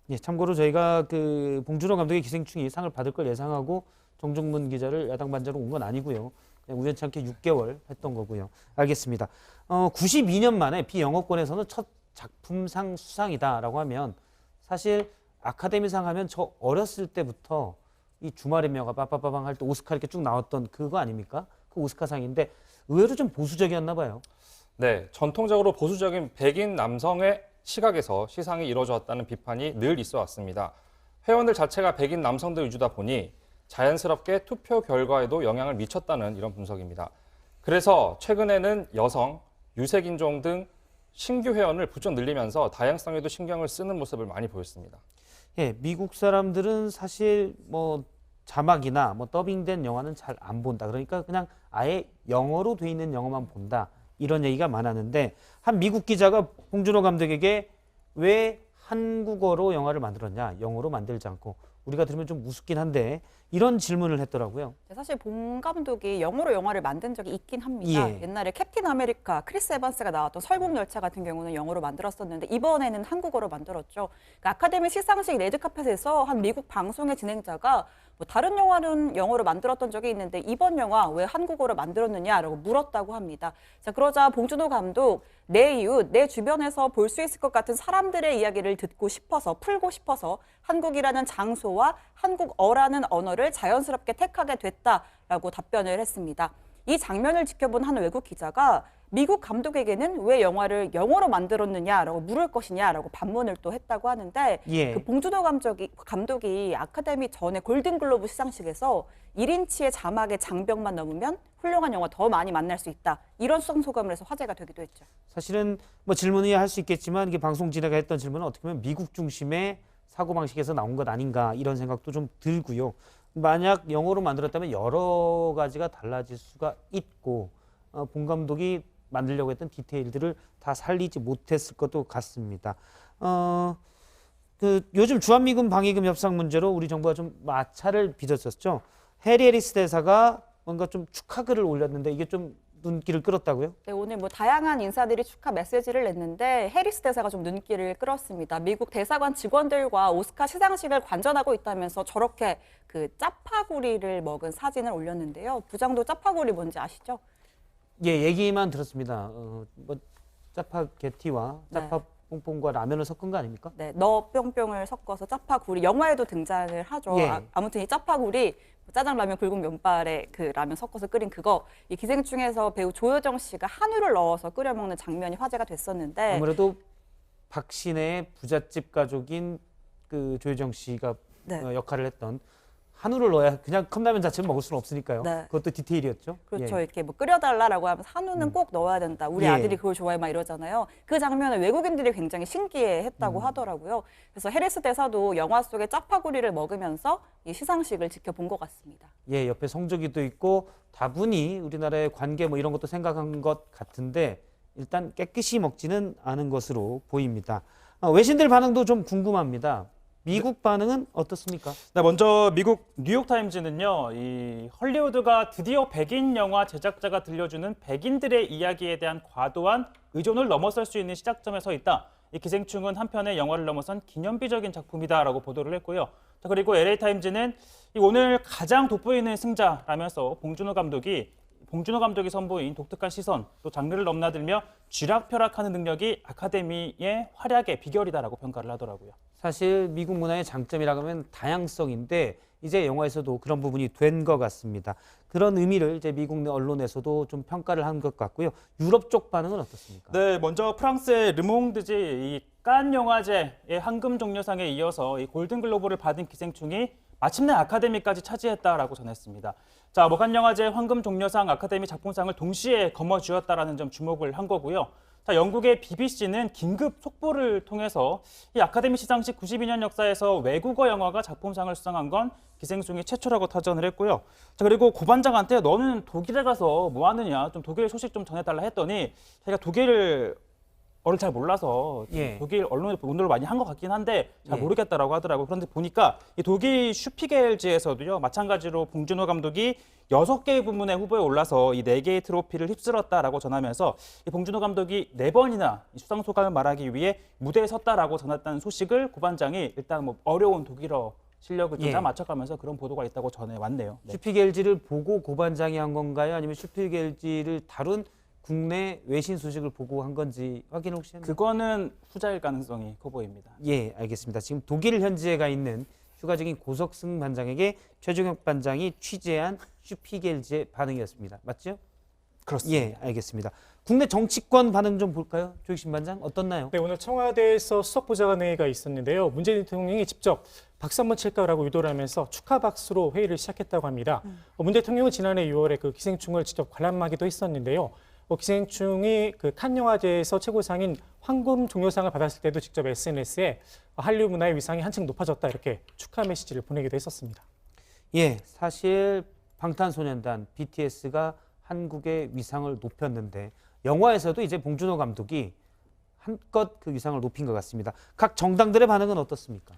예, 참고로 저희가 그 봉준호 감독의 기생충이 상을 받을 걸 예상하고 정종문 기자를 야당 반자로 온 건 아니고요. 그냥 우연찮게 6개월 했던 거고요. 알겠습니다. 92년 만에 비영어권에서는 첫 작품상 수상이다라고 하면 사실 아카데미상 하면 저 어렸을 때부터 이 주말의 명화 빠빠빠방 할 때 오스카 이렇게 쭉 나왔던 그거 아닙니까? 그 오스카상인데 의외로 좀 보수적이었나 봐요. 네, 전통적으로 보수적인 백인 남성의 시각에서 시상이 이루어졌다는 비판이 늘 있어 왔습니다. 회원들 자체가 백인 남성들 위주다 보니 자연스럽게 투표 결과에도 영향을 미쳤다는 이런 분석입니다. 그래서 최근에는 여성, 유색인종 등 신규 회원을 부쩍 늘리면서 다양성에도 신경을 쓰는 모습을 많이 보였습니다. 예, 미국 사람들은 사실 뭐 자막이나 뭐 더빙된 영화는 잘 안 본다. 그러니까 그냥 아예 영어로 돼 있는 영화만 본다. 이런 얘기가 많았는데 한 미국 기자가 봉준호 감독에게 왜 한국어로 영화를 만들었냐, 영어로 만들지 않고. 우리가 들으면 좀 우습긴 한데 이런 질문을 했더라고요. 사실 봉 감독이 영어로 영화를 만든 적이 있긴 합니다. 예. 옛날에 캡틴 아메리카 크리스 에반스가 나왔던 설국열차 같은 경우는 영어로 만들었었는데 이번에는 한국어로 만들었죠. 그러니까 아카데미 시상식 레드카펫에서 한 미국 방송의 진행자가 뭐 다른 영화는 영어로 만들었던 적이 있는데 이번 영화 왜 한국어로 만들었느냐라고 물었다고 합니다. 자, 그러자 봉준호 감독 내 이웃, 내 주변에서 볼 수 있을 것 같은 사람들의 이야기를 듣고 싶어서 풀고 싶어서 한국이라는 장소와 한국어라는 언어를 자연스럽게 택하게 됐다라고 답변을 했습니다. 이 장면을 지켜본 한 외국 기자가 미국 감독에게는 왜 영화를 영어로 만들었느냐라고 물을 것이냐라고 반문을 또 했다고 하는데 예. 그 봉준호 감독이 아카데미 전에 골든글로브 시상식에서 1인치의 자막의 장벽만 넘으면 훌륭한 영화 더 많이 만날 수 있다. 이런 수상 소감을 해서 화제가 되기도 했죠. 사실은 뭐 질문이야 할 수 있겠지만 이게 방송 진행가 했던 질문은 어떻게 보면 미국 중심의 사고방식에서 나온 것 아닌가 이런 생각도 좀 들고요. 만약 영어로 만들었다면 여러 가지가 달라질 수가 있고 봉 감독이 만들려고 했던 디테일들을 다 살리지 못했을 것도 같습니다. 요즘 주한미군 방위금 협상 문제로 우리 정부가 좀 마찰을 빚었었죠. 해리 해리스 대사가 뭔가 좀 축하글을 올렸는데 이게 좀 눈길을 끌었다고요? 네, 오늘 뭐 다양한 인사들이 축하 메시지를 냈는데 해리스 대사가 좀 눈길을 끌었습니다. 미국 대사관 직원들과 오스카 시상식을 관전하고 있다면서 저렇게 그 짜파구리를 먹은 사진을 올렸는데요. 부장도 짜파구리 뭔지 아시죠? 예, 얘기만 들었습니다. 뭐 짜파게티와 짜파뽕뽕과 라면을 섞은 거 아닙니까? 네, 너 뿅뿅을 섞어서 짜파구리 영화에도 등장을 하죠. 예. 아무튼 이 짜파구리 짜장라면 굵은 면발에 그 라면 섞어서 끓인 그거 이 기생충에서 배우 조여정 씨가 한우를 넣어서 끓여 먹는 장면이 화제가 됐었는데 아무래도 박신혜의 부잣집 가족인 그 조여정 씨가 네. 역할을 했던 한우를 넣어야 그냥 컵라면 자체는 먹을 수는 없으니까요. 네. 그것도 디테일이었죠. 그렇죠. 예. 이렇게 뭐 끓여달라고 하면 한우는 꼭 넣어야 된다. 우리 예. 아들이 그걸 좋아해 막 이러잖아요. 그 장면을 외국인들이 굉장히 신기해했다고 하더라고요. 그래서 해리스 대사도 영화 속의 짜파구리를 먹으면서 이 시상식을 지켜본 것 같습니다. 예, 옆에 성조기도 있고 다분히 우리나라의 관계 뭐 이런 것도 생각한 것 같은데 일단 깨끗이 먹지는 않은 것으로 보입니다. 외신들 반응도 좀 궁금합니다. 미국 반응은 어떻습니까? 네, 먼저 미국 뉴욕타임즈는요, 이 헐리우드가 드디어 백인 영화 제작자가 들려주는 백인들의 이야기에 대한 과도한 의존을 넘어설 수 있는 시작점에 서 있다. 이 기생충은 한편의 영화를 넘어선 기념비적인 작품이다라고 보도를 했고요. 자, 그리고 LA타임즈는 오늘 가장 돋보이는 승자라면서 봉준호 감독이 선보인 독특한 시선, 또 장르를 넘나들며 쥐락펴락하는 능력이 아카데미의 활약의 비결이다라고 평가를 하더라고요. 사실 미국 문화의 장점이라고 하면 다양성인데 이제 영화에서도 그런 부분이 된 것 같습니다. 그런 의미를 이제 미국 내 언론에서도 좀 평가를 한 것 같고요. 유럽 쪽 반응은 어떻습니까? 네, 먼저 프랑스의 르몽드지 이 칸 영화제의 황금 종려상에 이어서 이 골든글로브를 받은 기생충이 마침내 아카데미까지 차지했다라고 전했습니다. 자, 칸 영화제 황금 종려상 아카데미 작품상을 동시에 거머쥐었다라는 점 주목을 한 거고요. 자, 영국의 BBC는 긴급 속보를 통해서 이 아카데미 시상식 92년 역사에서 외국어 영화가 작품상을 수상한 건 기생충이 최초라고 터전을 했고요. 자, 그리고 고반장한테 너는 독일에 가서 뭐 하느냐, 좀 독일 소식 좀 전해달라 했더니 자기가 독일 어를 잘 몰라서 예. 독일 언론에 보도를 많이 한 것 같긴 한데 잘 예. 모르겠다라고 하더라고요. 그런데 보니까 이 독일 슈피겔지에서도요. 마찬가지로 봉준호 감독이 6개의 부문의 후보에 올라서 이 4개의 트로피를 휩쓸었다라고 전하면서 이 봉준호 감독이 4번이나 수상 소감을 말하기 위해 무대에 섰다라고 전했다는 소식을 고반장이 일단 뭐 어려운 독일어 실력을 좀 예. 잘 맞춰가면서 그런 보도가 있다고 전해왔네요. 네. 슈피겔지를 보고 고반장이 한 건가요? 아니면 슈피겔지를 다룬 국내 외신 소식을 보고 한 건지 확인 혹시 했나요? 그거는 후자일 가능성이 커 보입니다. 예, 알겠습니다. 지금 독일 현지에 가 있는 휴가 중인 고석승 반장에게 최종혁 반장이 취재한 슈피겔지의 반응이었습니다. 맞죠? 그렇습니다. 예, 알겠습니다. 국내 정치권 반응 좀 볼까요? 조익신 반장 어떻나요? 네, 오늘 청와대에서 수석보좌관회의가 있었는데요. 문재인 대통령이 직접 박수 한번 칠까라고 유도를 하면서 축하 박수로 회의를 시작했다고 합니다. 문 대통령은 지난해 6월에 그 기생충을 직접 관람하기도 했었는데요. 기생충이 그 칸 영화제에서 최고상인 황금 종려상을 받았을 때도 직접 SNS에 한류 문화의 위상이 한층 높아졌다 이렇게 축하 메시지를 보내기도 했었습니다. 예, 사실 방탄소년단 BTS가 한국의 위상을 높였는데 영화에서도 이제 봉준호 감독이 한껏 그 위상을 높인 것 같습니다. 각 정당들의 반응은 어떻습니까?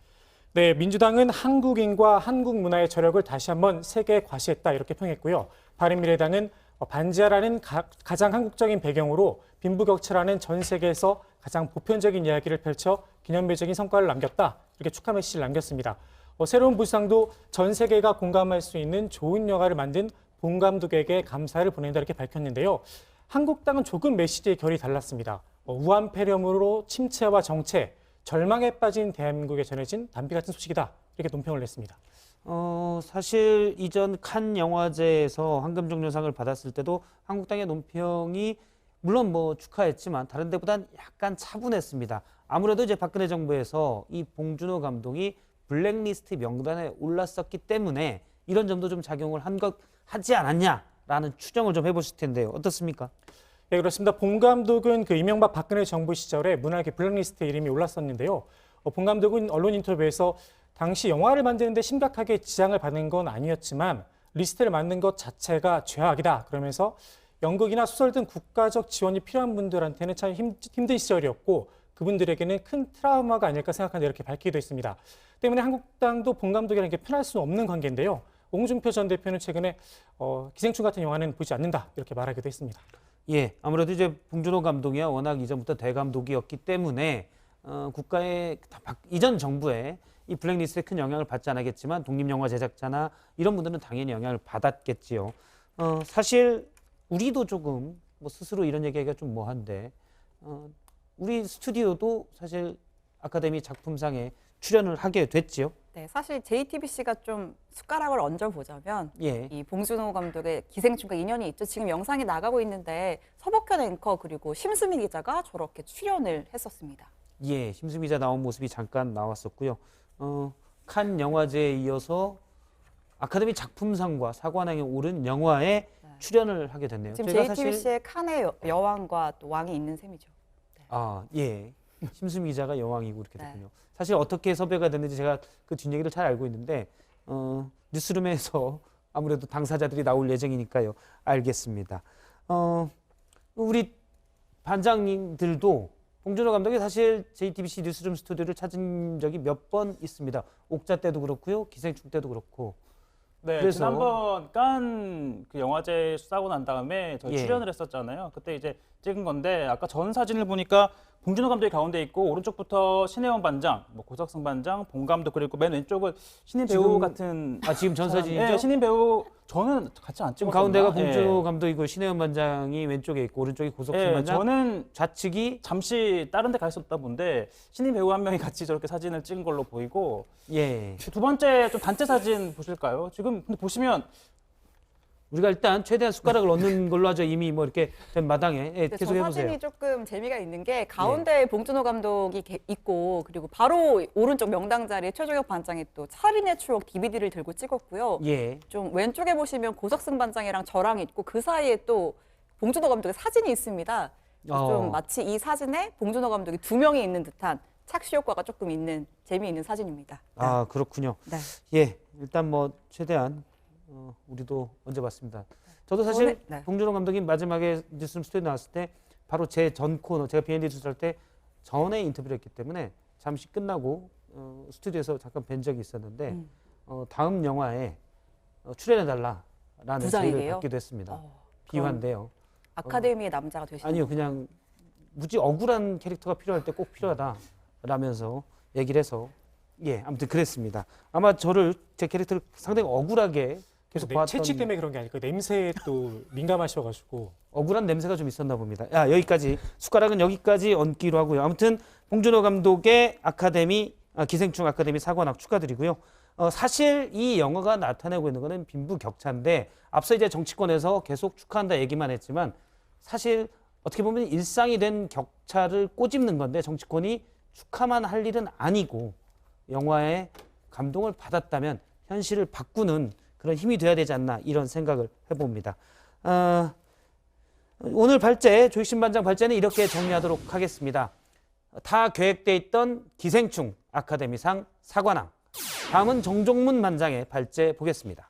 네, 민주당은 한국인과 한국 문화의 저력을 다시 한번 세계에 과시했다 이렇게 평했고요. 바른미래당은 반지하라는 가장 한국적인 배경으로 빈부격차라는 전 세계에서 가장 보편적인 이야기를 펼쳐 기념비적인 성과를 남겼다 이렇게 축하 메시지를 남겼습니다. 새로운 부상도 전 세계가 공감할 수 있는 좋은 영화를 만든 봉 감독에게 감사를 보낸다 이렇게 밝혔는데요. 한국당은 조금 메시지의 결이 달랐습니다. 우한 폐렴으로 침체와 정체, 절망에 빠진 대한민국에 전해진 담비 같은 소식이다 이렇게 논평을 냈습니다. 사실 이전 칸 영화제에서 황금종려상을 받았을 때도 한국당의 논평이 물론 뭐 축하했지만 다른 데보단 약간 차분했습니다. 아무래도 이제 박근혜 정부에서 이 봉준호 감독이 블랙리스트 명단에 올랐었기 때문에 이런 점도 좀 작용을 하지 않았냐라는 추정을 좀 해보실 텐데요. 어떻습니까? 네, 그렇습니다. 봉 감독은 그 이명박 박근혜 정부 시절에 문학의 블랙리스트에 이름이 올랐었는데요. 봉 감독은 언론 인터뷰에서 당시 영화를 만드는데 심각하게 지장을 받은 건 아니었지만 리스트를 만든 것 자체가 죄악이다. 그러면서 연극이나 소설 등 국가적 지원이 필요한 분들한테는 참 힘든 시절이었고 그분들에게는 큰 트라우마가 아닐까 생각한다 이렇게 밝히기도 했습니다. 때문에 한국당도 봉 감독이라는 게 편할 수 없는 관계인데요. 홍준표 전 대표는 최근에 기생충 같은 영화는 보지 않는다 이렇게 말하기도 했습니다. 예, 아무래도 이제 봉준호 감독이야 워낙 이전부터 대감독이었기 때문에 국가의 이전 정부의 이 블랙리스트에 큰 영향을 받지 않았겠지만 독립영화 제작자나 이런 분들은 당연히 영향을 받았겠지요. 사실 우리도 조금 뭐 스스로 이런 얘기하기가 좀 뭐한데 우리 스튜디오도 사실 아카데미 작품상에 출연을 하게 됐지요. 네, 사실 JTBC가 좀 숟가락을 얹어보자면 예. 이 봉준호 감독의 기생충과 인연이 있죠. 지금 영상이 나가고 있는데 서복현 앵커 그리고 심수미 기자가 저렇게 출연을 했었습니다. 예, 심수미 기자 나온 모습이 잠깐 나왔었고요. 칸 영화제에 이어서 아카데미 작품상과 사관왕에 오른 영화에 출연을 하게 됐네요. 지금 저희가 JTBC의 칸의 여왕과 또 왕이 있는 셈이죠. 예. 심수미 기자가 여왕이고 이렇게 됐군요. 사실 어떻게 섭외가 됐는지 제가 그 뒷얘기를 잘 알고 있는데 뉴스룸에서 아무래도 당사자들이 나올 예정이니까요. 알겠습니다. 우리 반장님들도 봉준호 감독이 사실 JTBC 뉴스룸 스튜디오를 찾은 적이 몇 번 있습니다. 옥자 때도 그렇고요. 기생충 때도 그렇고. 네, 그래서 지난번 깐 그 영화제 수사하고 난 다음에 저희 예. 출연을 했었잖아요. 그때 이제 찍은 건데 아까 전 사진을 보니까 봉준호 감독이 가운데 있고 오른쪽부터 신혜원 반장, 뭐 고석승 반장, 봉 감독 그리고 맨 왼쪽은 신인 배우 지금, 같은 지금 전 사진이죠? 네, 신인 배우 저는 같이 안 지금 찍었었나? 가운데가 봉준호 예. 감독이고 신혜원 반장이 왼쪽에 있고 오른쪽이 고석승 예, 반장. 저는 좌측이 잠시 다른 데 가 있었다 본데 신인 배우 한 명이 같이 저렇게 사진을 찍은 걸로 보이고 예. 두 번째 좀 단체 사진 보실까요? 지금 근데 보시면 우리가 일단 최대한 숟가락을 얻는 걸로 하죠. 이미 뭐 이렇게 된 마당에. 예, 계속 저 해보세요. 사진이 조금 재미가 있는 게 가운데 봉준호 감독이 있고 그리고 바로 오른쪽 명당 자리에 최종혁 반장이 또 살인의 추억 DVD를 들고 찍었고요. 예. 좀 왼쪽에 보시면 고석승 반장이랑 저랑 있고 그 사이에 또 봉준호 감독의 사진이 있습니다. 좀 마치 이 사진에 봉준호 감독이 2명이 있는 듯한 착시 효과가 조금 있는 재미있는 사진입니다. 아, 그렇군요. 네. 예, 일단 뭐 최대한 우리도 언제 봤습니다. 저도 사실 네. 봉준호 감독이 마지막에 뉴스룸 스튜디오 나왔을 때 바로 제 전 코너, 제가 BND 주할 때 전에 인터뷰를 했기 때문에 잠시 끝나고 스튜디오에서 잠깐 뵌 적이 있었는데 다음 영화에 출연해달라라는 제의를 받기도 했습니다. 비유한데요. 아카데미의 남자가 되시는 아니요, 그냥 무지 억울한 캐릭터가 필요할 때 꼭 필요하다라면서 얘기를 해서 아무튼 그랬습니다. 아마 제 캐릭터를 상당히 억울하게 계속 봤던. 채취 때문에 그런 게 아니고 냄새에 또 민감하셔가지고 억울한 냄새가 좀 있었나 봅니다. 여기까지 숟가락은 여기까지 얹기로 하고요. 아무튼 봉준호 감독의 기생충 아카데미 사관왕 축하드리고요. 사실 이 영화가 나타내고 있는 것은 빈부격차인데 앞서 이제 정치권에서 계속 축하한다 얘기만 했지만 사실 어떻게 보면 일상이 된 격차를 꼬집는 건데 정치권이 축하만 할 일은 아니고 영화에 감동을 받았다면 현실을 바꾸는 그런 힘이 돼야 되지 않나 이런 생각을 해봅니다. 오늘 발제, 조익신 반장 발제는 이렇게 정리하도록 하겠습니다. 다 계획돼 있던 기생충 아카데미상 사관왕. 다음은 정종문 반장의 발제 보겠습니다.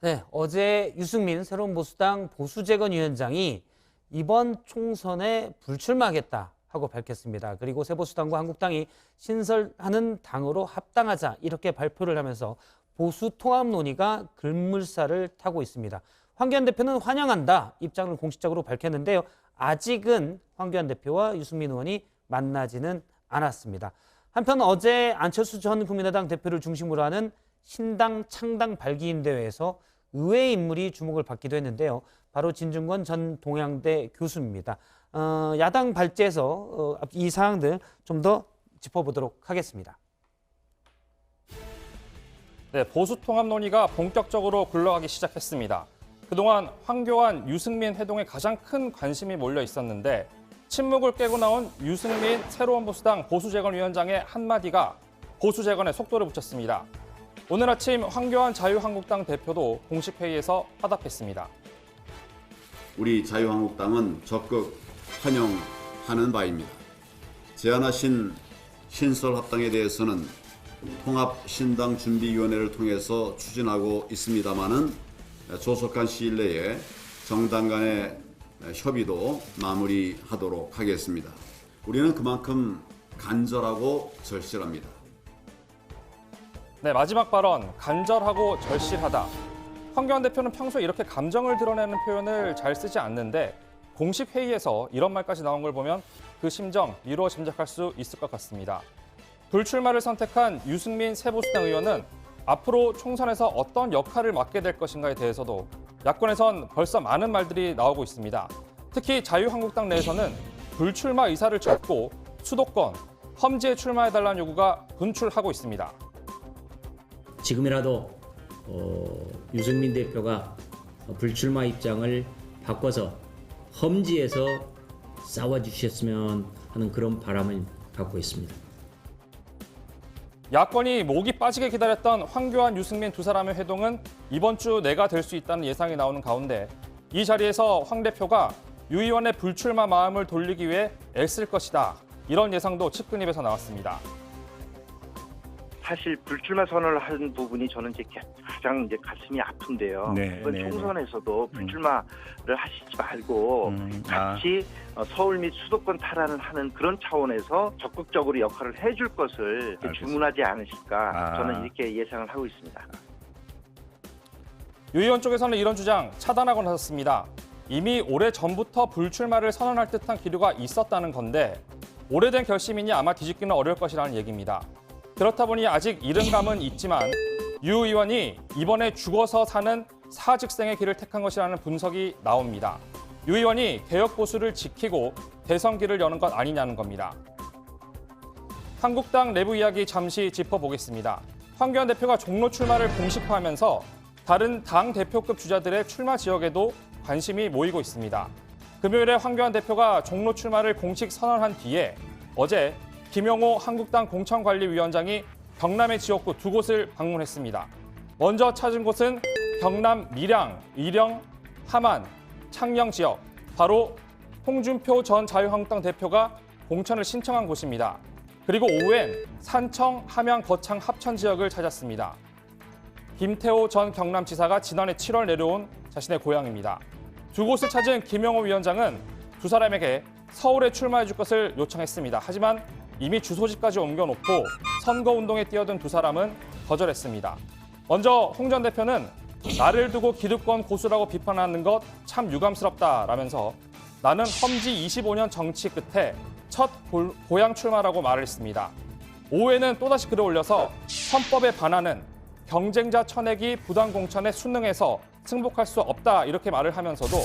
네, 어제 유승민 새로운 보수당 보수재건위원장이 이번 총선에 불출마하겠다 하고 밝혔습니다. 그리고 새보수당과 한국당이 신설하는 당으로 합당하자 이렇게 발표를 하면서 보수 통합 논의가 급물살을 타고 있습니다. 황교안 대표는 환영한다 입장을 공식적으로 밝혔는데요. 아직은 황교안 대표와 유승민 의원이 만나지는 않았습니다. 한편 어제 안철수 전 국민의당 대표를 중심으로 하는 신당 창당 발기인 대회에서 의외의 인물이 주목을 받기도 했는데요. 바로 진중권 전 동양대 교수입니다. 야당 발제에서 이 사항들 좀 더 짚어보도록 하겠습니다. 네, 보수 통합 논의가 본격적으로 굴러가기 시작했습니다. 그동안 황교안, 유승민 회동에 가장 큰 관심이 몰려 있었는데 침묵을 깨고 나온 유승민 새로운 보수당 보수재건위원장의 한마디가 보수재건에 속도를 붙였습니다. 오늘 아침 황교안 자유한국당 대표도 공식 회의에서 화답했습니다. 우리 자유한국당은 적극 환영하는 바입니다. 제안하신 신설합당에 대해서는 통합신당준비위원회를 통해서 추진하고 있습니다마는 조속한 시일 내에 정당 간의 협의도 마무리하도록 하겠습니다. 우리는 그만큼 간절하고 절실합니다. 네, 마지막 발언, 간절하고 절실하다. 황교안 대표는 평소에 이렇게 감정을 드러내는 표현을 잘 쓰지 않는데 공식 회의에서 이런 말까지 나온 걸 보면 그 심정 미루어 짐작할 수 있을 것 같습니다. 불출마를 선택한 유승민 새보수당 의원은 앞으로 총선에서 어떤 역할을 맡게 될 것인가에 대해서도 야권에선 벌써 많은 말들이 나오고 있습니다. 특히 자유한국당 내에서는 불출마 의사를 접고 수도권, 험지에 출마해달라는 요구가 분출하고 있습니다. 지금이라도 유승민 대표가 불출마 입장을 바꿔서 험지에서 싸워주셨으면 하는 그런 바람을 갖고 있습니다. 야권이 목이 빠지게 기다렸던 황교안, 유승민 두 사람의 회동은 이번 주 내가 될 수 있다는 예상이 나오는 가운데 이 자리에서 황 대표가 유 의원의 불출마 마음을 돌리기 위해 애쓸 것이다. 이런 예상도 측근입에서 나왔습니다. 사실 불출마 선언을 한 부분이 저는 이제 가장 이제 가슴이 아픈데요. 이번 총선에서도 불출마를 하시지 말고 같이 서울 및 수도권 탈환을 하는 그런 차원에서 적극적으로 역할을 해줄 것을 주문하지 않으실까 저는 이렇게 예상을 하고 있습니다. 유 의원 쪽에서는 이런 주장 차단하고 나섰습니다. 이미 오래전부터 불출마를 선언할 듯한 기류가 있었다는 건데 오래된 결심이니 아마 뒤집기는 어려울 것이라는 얘기입니다. 그렇다 보니 아직 이른감은 있지만 유 의원이 이번에 죽어서 사는 사직생의 길을 택한 것이라는 분석이 나옵니다. 유 의원이 개혁 보수를 지키고 대선길을 여는 것 아니냐는 겁니다. 한국당 내부 이야기 잠시 짚어보겠습니다. 황교안 대표가 종로 출마를 공식화하면서 다른 당 대표급 주자들의 출마 지역에도 관심이 모이고 있습니다. 금요일에 황교안 대표가 종로 출마를 공식 선언한 뒤에 어제 김영호 한국당 공천관리위원장이 경남의 지역구 두 곳을 방문했습니다. 먼저 찾은 곳은 경남 밀양, 의령, 함안, 창녕 지역, 바로 홍준표 전 자유한국당 대표가 공천을 신청한 곳입니다. 그리고 오후엔 산청, 함양, 거창 합천 지역을 찾았습니다. 김태호 전 경남지사가 지난해 7월 내려온 자신의 고향입니다. 두 곳을 찾은 김영호 위원장은 두 사람에게 서울에 출마해 줄 것을 요청했습니다. 하지만 이미 주소지까지 옮겨놓고 선거운동에 뛰어든 두 사람은 거절했습니다. 먼저 홍 전 대표는 나를 두고 기득권 고수라고 비판하는 것 참 유감스럽다라면서 나는 험지 25년 정치 끝에 첫 고향 출마라고 말을 했습니다. 오후에는 또다시 글을 올려서 헌법에 반하는 경쟁자 쳐내기 부당 공천에 순응해서 승복할 수 없다 이렇게 말을 하면서도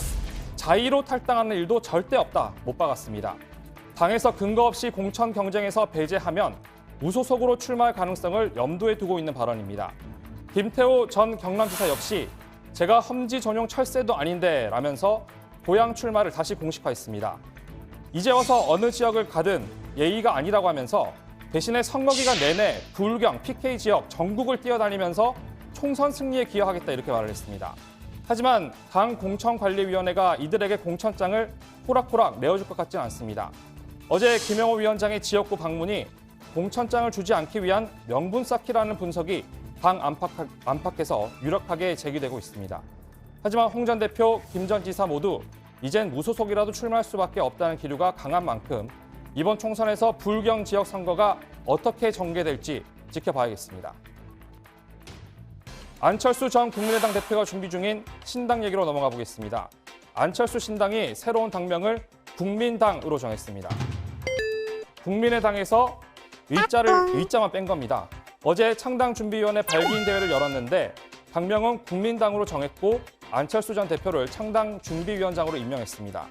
자의로 탈당하는 일도 절대 없다 못 박았습니다. 당에서 근거 없이 공천 경쟁에서 배제하면 무소속으로 출마할 가능성을 염두에 두고 있는 발언입니다. 김태호 전 경남지사 역시 제가 험지 전용 철새도 아닌데 라면서 고향 출마를 다시 공식화했습니다. 이제 와서 어느 지역을 가든 예의가 아니라고 하면서 대신에 선거 기간 내내 부울경, PK 지역 전국을 뛰어다니면서 총선 승리에 기여하겠다 이렇게 말을 했습니다. 하지만 당 공천관리위원회가 이들에게 공천장을 호락호락 내어줄 것 같지는 않습니다. 어제 김영호 위원장의 지역구 방문이 공천장을 주지 않기 위한 명분 쌓기라는 분석이 당 안팎에서 유력하게 제기되고 있습니다. 하지만 홍 전 대표, 김 전 지사 모두 이젠 무소속이라도 출마할 수밖에 없다는 기류가 강한 만큼 이번 총선에서 부울경 지역 선거가 어떻게 전개될지 지켜봐야겠습니다. 안철수 전 국민의당 대표가 준비 중인 신당 얘기로 넘어가 보겠습니다. 안철수 신당이 새로운 당명을 국민당으로 정했습니다. 국민의당에서 의자만 뺀 겁니다. 어제 창당준비위원회 발기인 대회를 열었는데 당명은 국민당으로 정했고 안철수 전 대표를 창당준비위원장으로 임명했습니다.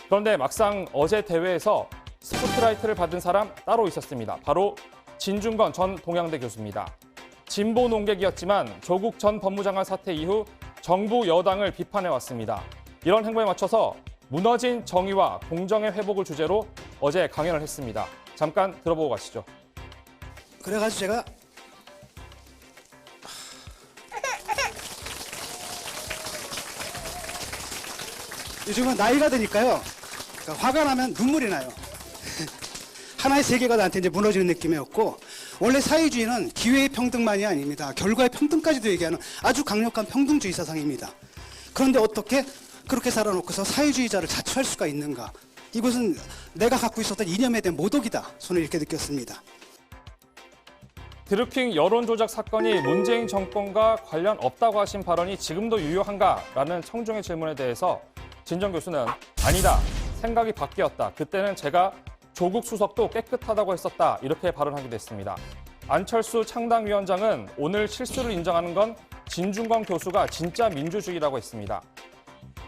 그런데 막상 어제 대회에서 스포트라이트를 받은 사람 따로 있었습니다. 바로 진중권 전 동양대 교수입니다. 진보 농객이었지만 조국 전 법무장관 사태 이후 정부 여당을 비판해왔습니다. 이런 행보에 맞춰서 무너진 정의와 공정의 회복을 주제로 어제 강연을 했습니다. 잠깐 들어보고 가시죠. 그래가지고 제가 요즘은 나이가 드니까요. 그러니까 화가 나면 눈물이 나요. 하나의 세계가 나한테 이제 무너지는 느낌이었고, 원래 사회주의는 기회의 평등만이 아닙니다. 결과의 평등까지도 얘기하는 아주 강력한 평등주의 사상입니다. 그런데 어떻게 그렇게 살아놓고서 사회주의자를 자처할 수가 있는가? 이것은 내가 갖고 있었던 이념에 대한 모독이다. 저는 이렇게 느꼈습니다. 드루킹 여론조작 사건이 문재인 정권과 관련 없다고 하신 발언이 지금도 유효한가라는 청중의 질문에 대해서 진정 교수는 아니다. 생각이 바뀌었다. 그때는 제가 조국 수석도 깨끗하다고 했었다. 이렇게 발언하기도 했습니다. 안철수 창당위원장은 오늘 실수를 인정하는 건 진중권 교수가 진짜 민주주의라고 했습니다.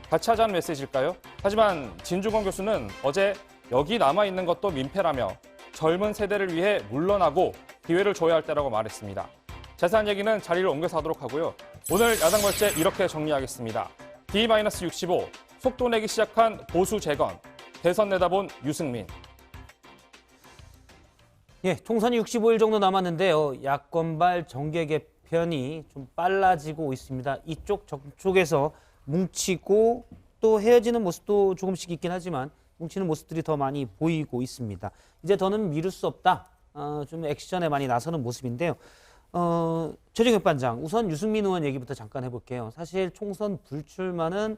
같이 하자는 메시지일까요? 하지만 진중권 교수는 어제 여기 남아있는 것도 민폐라며 젊은 세대를 위해 물러나고 기회를 줘야 할 때라고 말했습니다. 자세한 얘기는 자리를 옮겨서 하도록 하고요. 오늘 야당 발제 이렇게 정리하겠습니다. D-65, 속도 내기 시작한 보수 재건, 대선 내다본 유승민. 예, 총선이 65일 정도 남았는데요. 야권발 정계 개편이 좀 빨라지고 있습니다. 이쪽 저쪽에서 뭉치고 또 헤어지는 모습도 조금씩 있긴 하지만 뭉치는 모습들이 더 많이 보이고 있습니다. 이제 더는 미룰 수 없다. 좀 액션에 많이 나서는 모습인데요. 최종혁 반장, 우선 유승민 의원 얘기부터 잠깐 해볼게요. 사실 총선 불출마는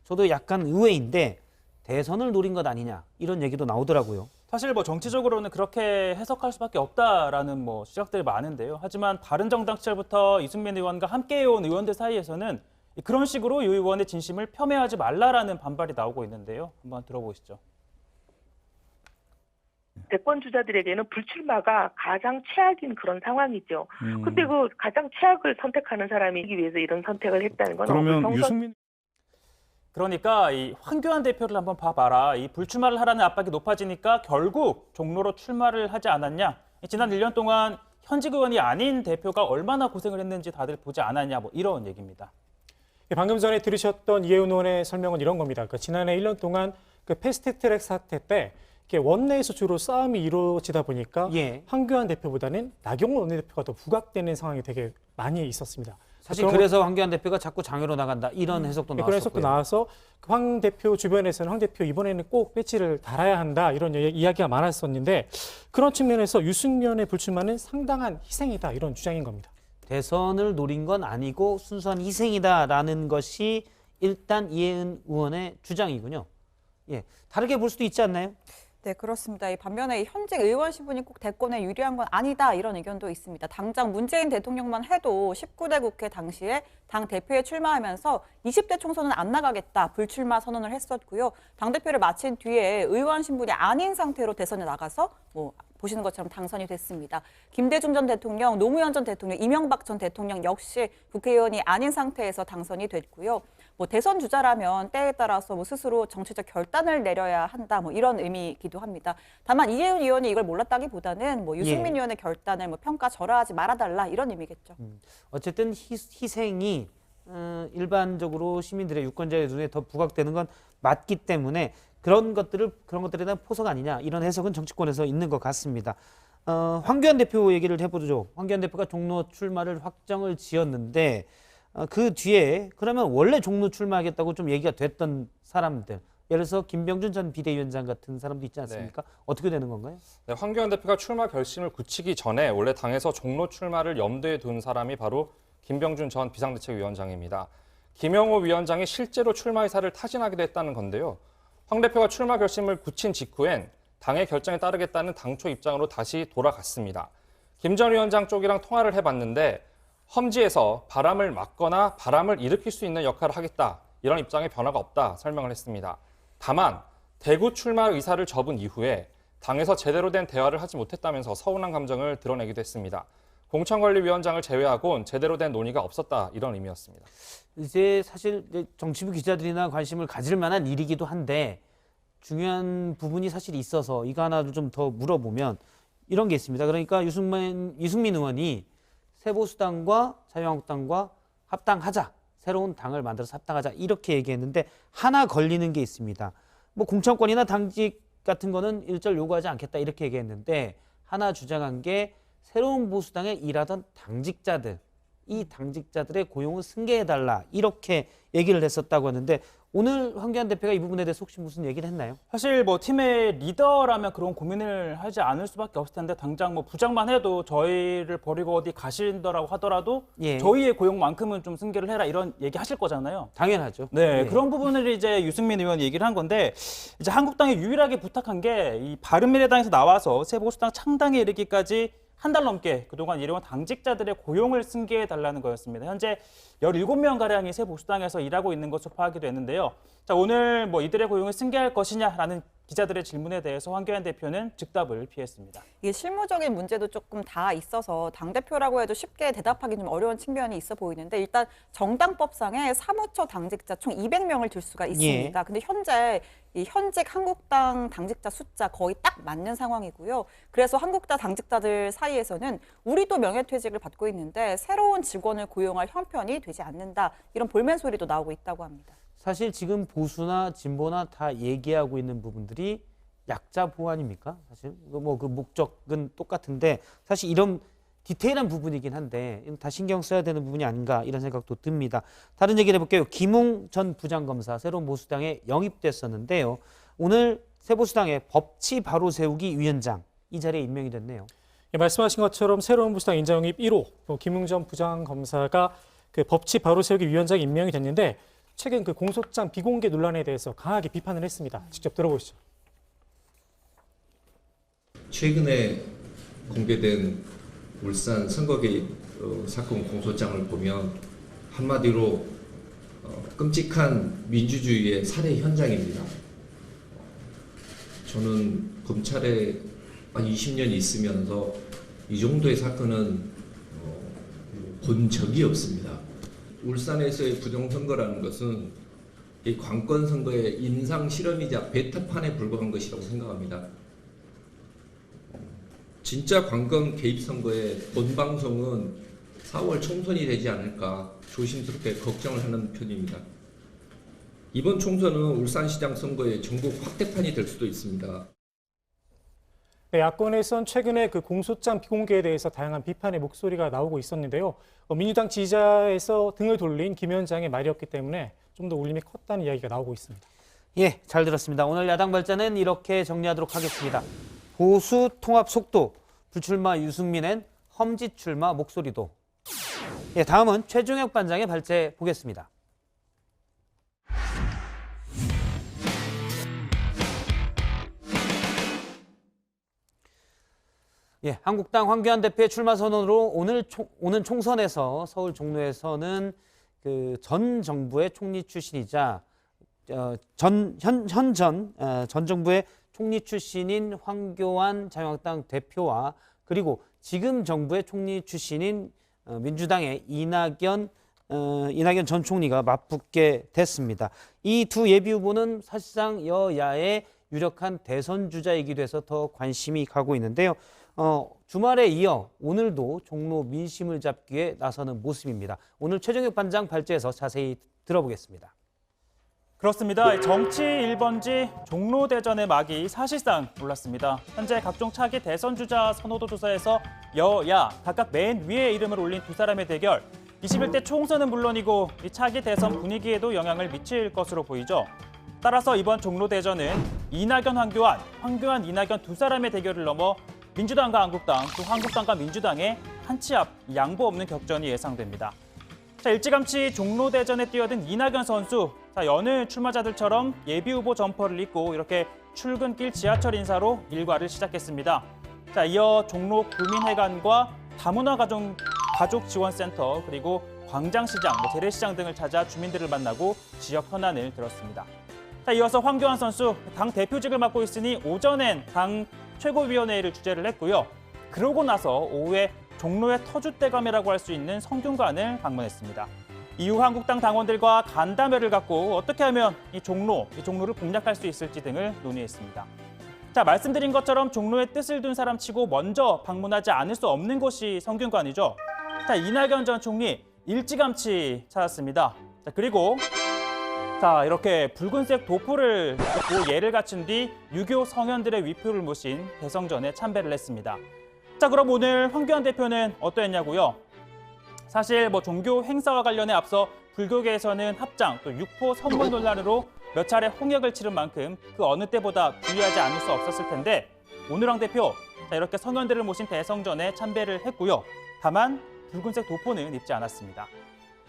저도 약간 의외인데 대선을 노린 것 아니냐 이런 얘기도 나오더라고요. 사실 정치적으로는 그렇게 해석할 수밖에 없다라는 시각들이 많은데요. 하지만 바른정당 시절부터 이승민 의원과 함께해온 의원들 사이에서는 그런 식으로 이 의원의 진심을 폄훼하지 말라라는 반발이 나오고 있는데요. 한번 들어보시죠. 대권 주자들에게는 불출마가 가장 최악인 그런 상황이죠. 근데 그 가장 최악을 선택하는 사람이 이기 위해서 이런 선택을 했다는 건 그러면 유승민 그러니까 이 황교안 대표를 한번 봐봐라. 이 불출마를 하라는 압박이 높아지니까 결국 종로로 출마를 하지 않았냐. 지난 1년 동안 현직 의원이 아닌 대표가 얼마나 고생을 했는지 다들 보지 않았냐. 이런 얘기입니다. 방금 전에 들으셨던 이혜훈 의원의 설명은 이런 겁니다. 그러니까 지난해 1년 동안 그 패스트트랙 사태 때 원내에서 주로 싸움이 이루어지다 보니까 황교안 대표보다는 나경원 원내대표가 더 부각되는 상황이 되게 많이 있었습니다. 사실 그래서 황교안 대표가 자꾸 장외로 나간다 이런 해석도 나왔었고요. 그런 해석도 나와서 황 대표 주변에서는 황 대표 이번에는 꼭 배지를 달아야 한다 이런 이야기가 많았었는데 그런 측면에서 유승민의 불출마는 상당한 희생이다 이런 주장인 겁니다. 대선을 노린 건 아니고 순수한 희생이다라는 것이 일단 이혜은 의원의 주장이군요. 예, 다르게 볼 수도 있지 않나요? 네, 그렇습니다. 이 반면에 이 현직 의원 신분이 꼭 대권에 유리한 건 아니다 이런 의견도 있습니다. 당장 문재인 대통령만 해도 19대 국회 당시에 당 대표에 출마하면서 20대 총선은 안 나가겠다 불출마 선언을 했었고요. 당 대표를 마친 뒤에 의원 신분이 아닌 상태로 대선에 나가서 보시는 것처럼 당선이 됐습니다. 김대중 전 대통령, 노무현 전 대통령, 이명박 전 대통령 역시 국회의원이 아닌 상태에서 당선이 됐고요. 대선 주자라면 때에 따라서 스스로 정치적 결단을 내려야 한다 이런 의미이기도 합니다. 다만 이혜은 의원이 이걸 몰랐다기보다는 유승민 의원의 결단을 평가절하하지 말아달라 이런 의미겠죠. 어쨌든 희생이 일반적으로 시민들의 유권자의 눈에 더 부각되는 건 맞기 때문에 그런 것들에 대한 포석 아니냐 이런 해석은 정치권에서 있는 것 같습니다. 황교안 대표 얘기를 해보죠. 황교안 대표가 종로 출마를 확정을 지었는데 그 뒤에 그러면 원래 종로 출마하겠다고 좀 얘기가 됐던 사람들, 예를 들어서 김병준 전 비대위원장 같은 사람도 있지 않습니까? 네. 어떻게 되는 건가요? 네, 황교안 대표가 출마 결심을 굳히기 전에 원래 당에서 종로 출마를 염두에 둔 사람이 바로 김병준 전 비상대책위원장입니다. 김영호 위원장이 실제로 출마 의사를 타진하기도 했다는 건데요. 황 대표가 출마 결심을 굳힌 직후엔 당의 결정에 따르겠다는 당초 입장으로 다시 돌아갔습니다. 김 전 위원장 쪽이랑 통화를 해봤는데 험지에서 바람을 막거나 바람을 일으킬 수 있는 역할을 하겠다. 이런 입장에 변화가 없다 설명을 했습니다. 다만 대구 출마 의사를 접은 이후에 당에서 제대로 된 대화를 하지 못했다면서 서운한 감정을 드러내기도 했습니다. 공천관리위원장을 제외하고는 제대로 된 논의가 없었다. 이런 의미였습니다. 이제 사실 정치부 기자들이나 관심을 가질 만한 일이기도 한데 중요한 부분이 사실 있어서 이거 하나를 좀 더 물어보면 이런 게 있습니다. 그러니까 유승민 의원이 새보수당과 자유한국당과 합당하자, 새로운 당을 만들어서 합당하자 이렇게 얘기했는데 하나 걸리는 게 있습니다. 공천권이나 당직 같은 거는 일절 요구하지 않겠다 이렇게 얘기했는데 하나 주장한 게 새로운 보수당에 일하던 당직자들, 이 당직자들의 고용을 승계해달라 이렇게 얘기를 했었다고 하는데 오늘 황교안 대표가 이 부분에 대해서 혹시 무슨 얘기를 했나요? 사실 팀의 리더라면 그런 고민을 하지 않을 수밖에 없을 텐데 당장 부장만 해도 저희를 버리고 어디 가신다라고 하더라도 저희의 고용만큼은 좀 승계를 해라 이런 얘기 하실 거잖아요. 당연하죠. 네, 그런 부분을 이제 유승민 의원이 얘기를 한 건데 이제 한국당이 유일하게 부탁한 게 이 바른미래당에서 나와서 새보수당 창당에 이르기까지 한 달 넘게 그동안 일해온 당직자들의 고용을 승계해달라는 거였습니다. 현재 17명가량이 새보수당에서 일하고 있는 것으로 파악이 됐는데요. 자, 오늘 이들의 고용을 승계할 것이냐라는 기자들의 질문에 대해서 황교안 대표는 즉답을 피했습니다. 이게 실무적인 문제도 조금 다 있어서 당대표라고 해도 쉽게 대답하기 좀 어려운 측면이 있어 보이는데 일단 정당법상에 사무처 당직자 총 200명을 둘 수가 있습니다. 근데 현재 이 현직 한국당 당직자 숫자 거의 딱 맞는 상황이고요. 그래서 한국당 당직자들 사이에서는 우리도 명예퇴직을 받고 있는데 새로운 직원을 고용할 형편이 되지 않는다. 이런 볼멘 소리도 나오고 있다고 합니다. 사실 지금 보수나 진보나 다 얘기하고 있는 부분들이 약자 보호 아닙니까? 사실 그 목적은 똑같은데 사실 이런 디테일한 부분이긴 한데 다 신경 써야 되는 부분이 아닌가 이런 생각도 듭니다. 다른 얘기를 해볼게요. 김웅 전 부장검사 새로운 보수당에 영입됐었는데요. 오늘 새보수당의 법치 바로 세우기 위원장 이 자리에 임명이 됐네요. 말씀하신 것처럼 새로운 보수당 인재 영입 1호 김웅 전 부장검사가 그 법치 바로 세우기 위원장에 임명이 됐는데 최근 그 공소장 비공개 논란에 대해서 강하게 비판을 했습니다. 직접 들어보시죠. 최근에 공개된 울산 선거 개입 사건 공소장을 보면 한마디로 끔찍한 민주주의의 살해 현장입니다. 저는 검찰에 한 20년 있으면서 이 정도의 사건은 본 적이 없습니다. 울산에서의 부정선거라는 것은 이 관권 선거의 임상 실험이자 베타판에 불과한 것이라고 생각합니다. 진짜 관권 개입 선거의 본 방송은 4월 총선이 되지 않을까 조심스럽게 걱정을 하는 편입니다. 이번 총선은 울산시장 선거의 전국 확대판이 될 수도 있습니다. 네, 야권에선 최근에 그 공소장 비공개에 대해서 다양한 비판의 목소리가 나오고 있었는데요. 민주당 지지자에서 등을 돌린 김 위원장의 말이었기 때문에 좀 더 울림이 컸다는 이야기가 나오고 있습니다. 예, 잘 들었습니다. 오늘 야당 발전은 이렇게 정리하도록 하겠습니다. 보수 통합 속도, 불출마 유승민엔 험지 출마 목소리도. 예, 다음은 최종혁 반장의 발제 보겠습니다. 예, 한국당 황교안 대표의 출마 선언으로 오는 총선에서 서울 종로에서는 그 전 정부의 총리 출신이자 전 정부의 총리 출신인 황교안 자유한국당 대표와 그리고 지금 정부의 총리 출신인 민주당의 이낙연 전 총리가 맞붙게 됐습니다. 이 두 예비 후보는 사실상 여야의 유력한 대선 주자이기도 해서 더 관심이 가고 있는데요. 주말에 이어 오늘도 종로 민심을 잡기 위해 나서는 모습입니다. 오늘 최종혁 반장 발제에서 자세히 들어보겠습니다. 그렇습니다. 정치 1번지 종로 대전의 막이 사실상 올랐습니다. 현재 각종 차기 대선 주자 선호도 조사에서 여야 각각 맨 위에 이름을 올린 두 사람의 대결. 21대 총선은 물론이고 이 차기 대선 분위기에도 영향을 미칠 것으로 보이죠. 따라서 이번 종로 대전은 이낙연, 황교안, 이낙연 두 사람의 대결을 넘어 민주당과 한국당, 또 한국당과 민주당의 한 치 앞 양보 없는 격전이 예상됩니다. 자, 일찌감치 종로 대전에 뛰어든 이낙연 선수. 자, 여느 출마자들처럼 예비 후보 점퍼를 입고 이렇게 출근길 지하철 인사로 일과를 시작했습니다. 자, 이어 종로 구민회관과 다문화 가족 지원센터 그리고 광장시장, 재래시장 등을 찾아 주민들을 만나고 지역 현안을 들었습니다. 자, 이어서 황교안 선수 당 대표직을 맡고 있으니 오전엔 당 최고위원회를 주재를 했고요. 그러고 나서 오후에 종로의 터줏대감이라고 할 수 있는 성균관을 방문했습니다. 이후 한국당 당원들과 간담회를 갖고 어떻게 하면 이 종로를 공략할 수 있을지 등을 논의했습니다. 자, 말씀드린 것처럼 종로에 뜻을 둔 사람치고 먼저 방문하지 않을 수 없는 곳이 성균관이죠. 자, 이낙연 전 총리 일찌감치 찾았습니다. 자, 그리고 이렇게 붉은색 도포를 입고 예를 갖춘 뒤 유교 성현들의 위표를 모신 대성전에 참배를 했습니다. 자, 그럼 오늘 황교안 대표는 어떠했냐고요? 사실 종교 행사와 관련해 앞서 불교계에서는 합장 또 육포 선물 논란으로 몇 차례 홍역을 치른 만큼 그 어느 때보다 주의하지 않을 수 없었을 텐데 오늘 황 대표 이렇게 성현들을 모신 대성전에 참배를 했고요. 다만 붉은색 도포는 입지 않았습니다.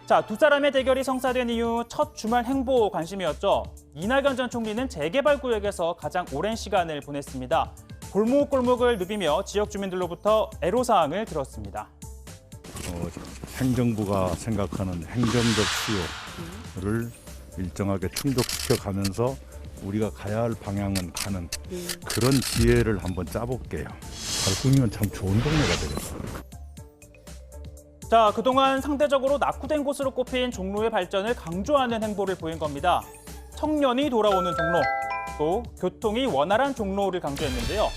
자, 두 사람의 대결이 성사된 이후 첫 주말 행보 관심이었죠. 이낙연 전 총리는 재개발 구역에서 가장 오랜 시간을 보냈습니다. 골목골목을 누비며 지역 주민들로부터 애로사항을 들었습니다. 행정부가 생각하는 행정적 수요를 일정하게 충족시켜 가면서 우리가 가야 할 방향은 가는 그런 지혜를 한번 짜볼게요. 달군이면 참 좋은 동네가 되겠어요. 자, 그동안 상대적으로 낙후된 곳으로 꼽힌 종로의 발전을 강조하는 행보를 보인 겁니다. 청년이 돌아오는 종로, 또 교통이 원활한 종로를 강조했는데요.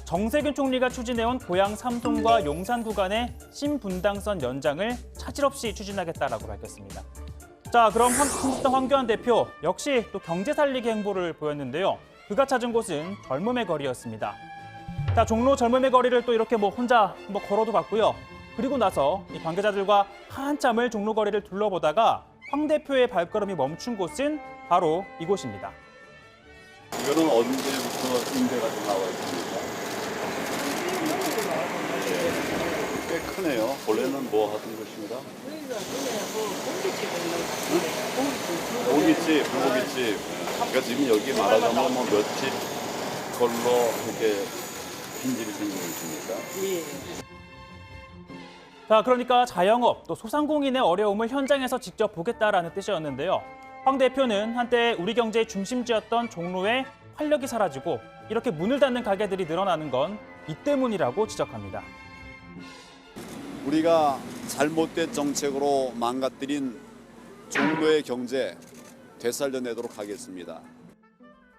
정세균 총리가 추진해온 고양 삼송과 용산 구간의 신분당선 연장을 차질 없이 추진하겠다라고 밝혔습니다. 자, 그럼 한국당 황교안 대표 역시 또 경제 살리기 행보를 보였는데요. 그가 찾은 곳은 젊음의 거리였습니다. 자, 종로 젊음의 거리를 또 이렇게 혼자 걸어도 봤고요. 그리고 나서 이 관계자들과 한참을 종로 거리를 둘러보다가 황 대표의 발걸음이 멈춘 곳은 바로 이곳입니다. 이거는 언제부터 임대가 나와 있습니까? 꽤 크네요. 원래는 뭐 하던 곳입니다? 고깃집. 그러니까 지금 여기 말하자면 몇 집 걸로 이렇게 빈집이 생기고 있습니까? 예. 자, 그러니까 자영업, 또 소상공인의 어려움을 현장에서 직접 보겠다라는 뜻이었는데요. 황 대표는 한때 우리 경제의 중심지였던 종로에 활력이 사라지고 이렇게 문을 닫는 가게들이 늘어나는 건 이 때문이라고 지적합니다. 우리가 잘못된 정책으로 망가뜨린 종로의 경제 되살려내도록 하겠습니다.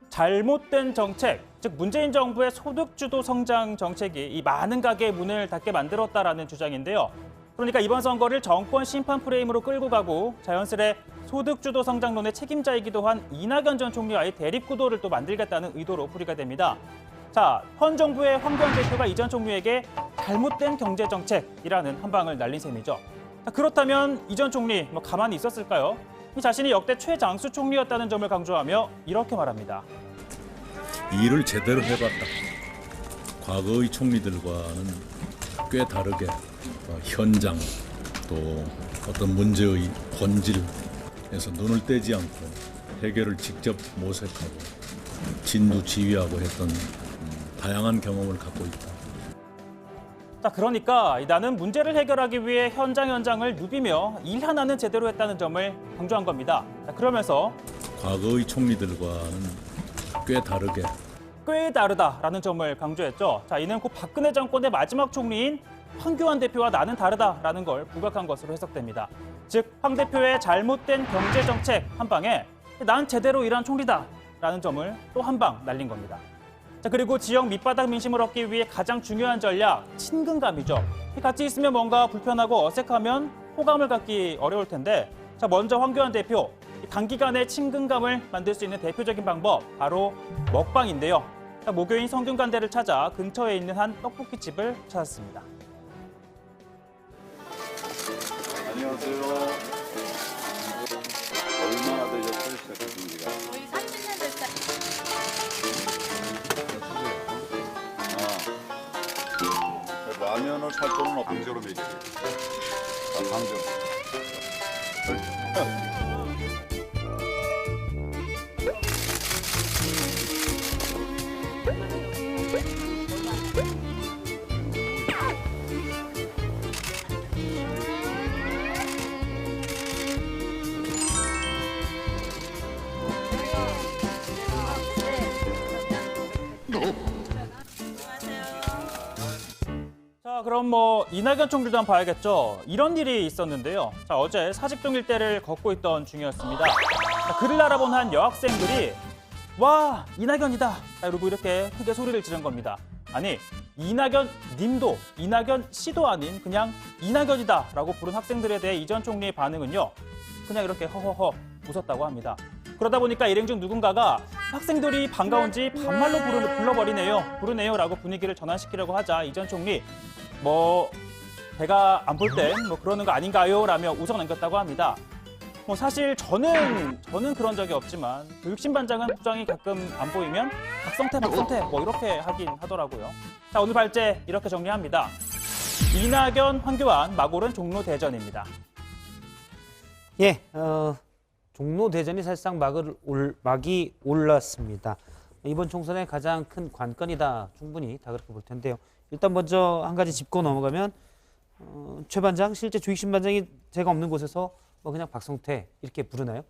잘못된 정책, 즉 문재인 정부의 소득주도 성장 정책이 이 많은 가게의 문을 닫게 만들었다라는 주장인데요. 그러니까 이번 선거를 정권 심판 프레임으로 끌고 가고 자연스레 소득주도 성장론의 책임자이기도 한 이낙연 전 총리와의 대립구도를 또 만들겠다는 의도로 풀이가 됩니다. 자, 현 정부의 황교안 대표가 이 전 총리에게 잘못된 경제정책이라는 한 방을 날린 셈이죠. 자, 그렇다면 이 전 총리 가만히 있었을까요? 이 자신이 역대 최장수 총리였다는 점을 강조하며 이렇게 말합니다. 일을 제대로 해봤다. 과거의 총리들과는 꽤 다르게 현장 또 어떤 문제의 본질에서 눈을 떼지 않고 해결을 직접 모색하고 진두지휘하고 했던 다양한 경험을 갖고 있다. 자, 그러니까 나는 문제를 해결하기 위해 현장을 누비며 일 하나는 제대로 했다는 점을 강조한 겁니다. 자, 그러면서 과거의 총리들과는 꽤 다르다라는 점을 강조했죠. 자, 이는 고 박근혜 정권의 마지막 총리인 황교안 대표와 나는 다르다라는 걸 부각한 것으로 해석됩니다. 즉, 황 대표의 잘못된 경제 정책 한 방에 난 제대로 일한 총리다라는 점을 또 한 방 날린 겁니다. 자, 그리고 지역 밑바닥 민심을 얻기 위해 가장 중요한 전략, 친근감이죠. 같이 있으면 뭔가 불편하고 어색하면 호감을 갖기 어려울 텐데, 자, 먼저 황교안 대표, 단기간에 친근감을 만들 수 있는 대표적인 방법, 바로 먹방인데요. 자, 목요인 성균관대를 찾아 근처에 있는 한 떡볶이집을 찾았습니다. 안녕하세요. 얼마나 되셨어요, 시작하신 지가? 거의 30년 됐어요. 라면을 살 돈은 방제로 먹여야 돼요. 방제로. 자, 그럼 뭐 이낙연 총리도 한번 봐야겠죠. 이런 일이 있었는데요. 자, 어제 사직동 일대를 걷고 있던 중이었습니다. 자, 그를 알아본 한 여학생들이 와, 이낙연이다! 이러고 이렇게 크게 소리를 지른 겁니다. 아니, 이낙연 님도 이낙연 씨도 아닌 그냥 이낙연이다 라고 부른 학생들에 대해 이 전 총리의 반응은요. 그냥 이렇게 허허허 웃었다고 합니다. 그러다 보니까 일행 중 누군가가 학생들이 반가운지 반말로 부르네요 라고 분위기를 전환시키려고 하자 이 전 총리 뭐 배가 안 볼 땐 뭐 그러는 거 아닌가요? 라며 웃어 넘겼다고 합니다. 뭐 사실 저는 그런 적이 없지만 교육신반장은 부장이 가끔 안 보이면 박성태 뭐 이렇게 하긴 하더라고요. 자, 오늘 발제 이렇게 정리합니다. 이낙연, 황교안, 막오른 종로 대전입니다. 예, 종로 대전이 사실상 막이 올랐습니다. 이번 총선의 가장 큰 관건이다. 충분히 다 그렇게 볼 텐데요. 일단 먼저 한 가지 짚고 넘어가면 최 반장, 실제 주익신 반장이 제가 없는 곳에서 뭐 그냥 박성태 이렇게 부르나요?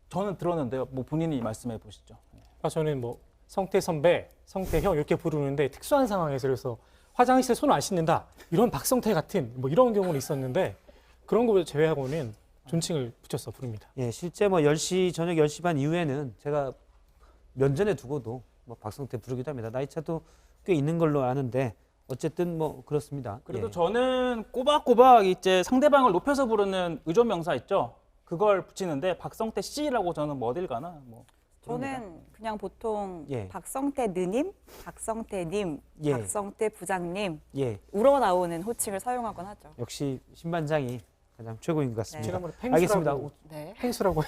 저는 들었는데요. 뭐 본인이 말씀해 보시죠. 저는 뭐 성태 선배, 성태 형 이렇게 부르는데 특수한 상황에서 그래서 화장실에 손을 안 씻는다 이런 박성태 같은 뭐 이런 경우는 있었는데 그런 거 제외하고는 존칭을 붙여서 부릅니다. 예, 실제 뭐 10시 저녁 10시 반 이후에는 제가 면전에 두고도 뭐 박성태 부르기도 합니다. 나이 차도 꽤 있는 걸로 아는데 어쨌든 뭐 그렇습니다. 그래도 예. 저는 꼬박꼬박 이제 상대방을 높여서 부르는 의존 명사 있죠. 그걸 붙이는데 박성태 씨라고 저는 뭐 어딜 가나 뭐. 저는 그냥 보통 예. 박성태 느님, 박성태님, 예. 박성태 부장님 예. 우러나오는 호칭을 사용하곤 하죠. 역시 신반장이 가장 최고인 것 같습니다. 지난번에 알겠습니다. 팽수라고, 네. 팽수라고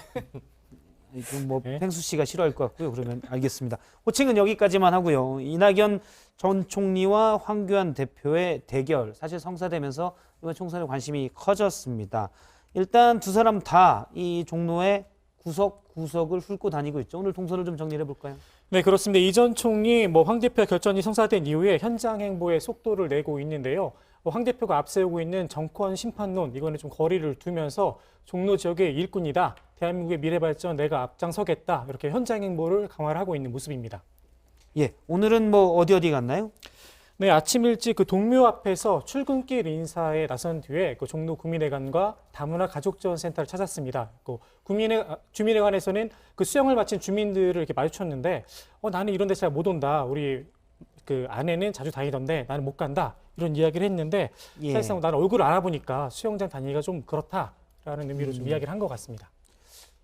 뭐 팽수 씨가 싫어할 것 같고요. 그러면 알겠습니다. 호칭은 여기까지만 하고요. 이낙연 전 총리와 황교안 대표의 대결 사실 성사되면서 이번 총선에 관심이 커졌습니다. 일단 두 사람 다 이 종로의 구석구석을 훑고 다니고 있죠. 오늘 동선을 좀 정리해 볼까요? 네, 그렇습니다. 이 전 총리 황 대표 결전이 성사된 이후에 현장 행보에 속도를 내고 있는데요. 황 대표가 앞세우고 있는 정권 심판론 이거는 좀 거리를 두면서 종로 지역의 일꾼이다. 대한민국의 미래 발전 내가 앞장서겠다. 이렇게 현장 행보를 강화를 하고 있는 모습입니다. 예, 오늘은 뭐 어디 갔나요? 네, 아침 일찍 그 동묘 앞에서 출근길 인사에 나선 뒤에 그 종로 구민회관과 다문화 가족지원센터를 찾았습니다. 그 주민회관에서는 그 수영을 마친 주민들을 이렇게 마주쳤는데, 나는 이런 데 잘 못 온다. 우리 그 아내는 자주 다니던데 나는 못 간다. 이런 이야기를 했는데 예. 사실상 나는 얼굴을 알아보니까 수영장 다니기가 좀 그렇다라는 의미로 좀 이야기를 한 것 같습니다.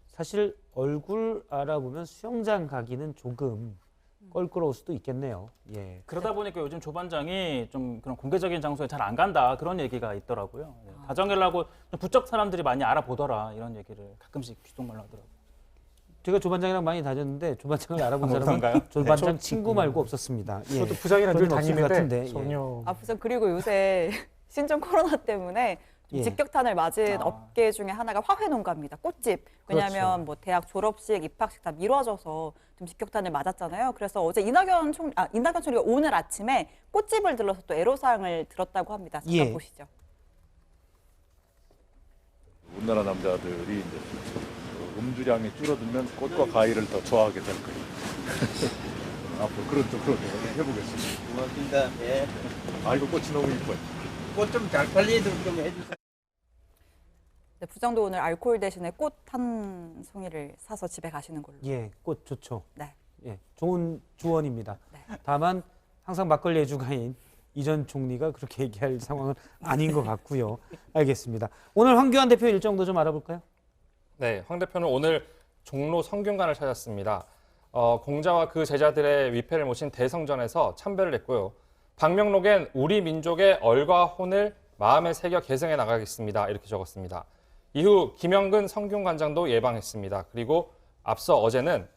사실 얼굴 알아보면 수영장 가기는 조금 껄끄러울 수도 있겠네요. 예. 그러다 보니까 요즘 조 반장이 좀 그런 공개적인 장소에 잘 안 간다 그런 얘기가 있더라고요. 다정하려고 부쩍 사람들이 많이 알아보더라 이런 얘기를 가끔씩 귓속말로 하더라고요. 제가 조 반장이랑 많이 다녔는데 조 반장을 알아본 사람은 조 반장 친구 말고 없었습니다. 예. 저도 부장이랑 늘 다니는데 같은데. 전혀. 부장 그리고 요새 신종 코로나 때문에 좀 예. 직격탄을 맞은 업계 중에 하나가 화훼농가입니다. 꽃집. 왜냐하면 그렇죠. 뭐 대학 졸업식, 입학식 다 미뤄져서 좀 직격탄을 맞았잖아요. 그래서 어제 이낙연 총리가 오늘 아침에 꽃집을 들러서 또 애로사항을 들었다고 합니다. 잠깐 예. 보시죠. 우리나라 남자들이 이제 음주량이 줄어들면 꽃과 과일을 더 좋아하게 될 거예요. 앞으로 그런 쪽으로 해보겠습니다. 고맙습니다. 예. 아이고 꽃이 너무 이뻐요. 꽃 좀 잘 팔리도록 좀 해주세요. 네, 부장도 오늘 알코올 대신에 꽃 한 송이를 사서 집에 가시는 걸로. 예, 꽃 좋죠. 네. 예, 좋은 조언입니다. 다만 항상 막걸리 애주가인 이 전 총리가 그렇게 얘기할 상황은 아닌 것 같고요. 알겠습니다. 오늘 황교안 대표 일정도 좀 알아볼까요? 네, 황 대표는 오늘 종로 성균관을 찾았습니다. 공자와 그 제자들의 위패를 모신 대성전에서 참배를 했고요. 방명록엔 우리 민족의 얼과 혼을 마음에 새겨 계승해 나가겠습니다. 이렇게 적었습니다. 이후 김영근 성균관장도 예방했습니다. 그리고 앞서 어제는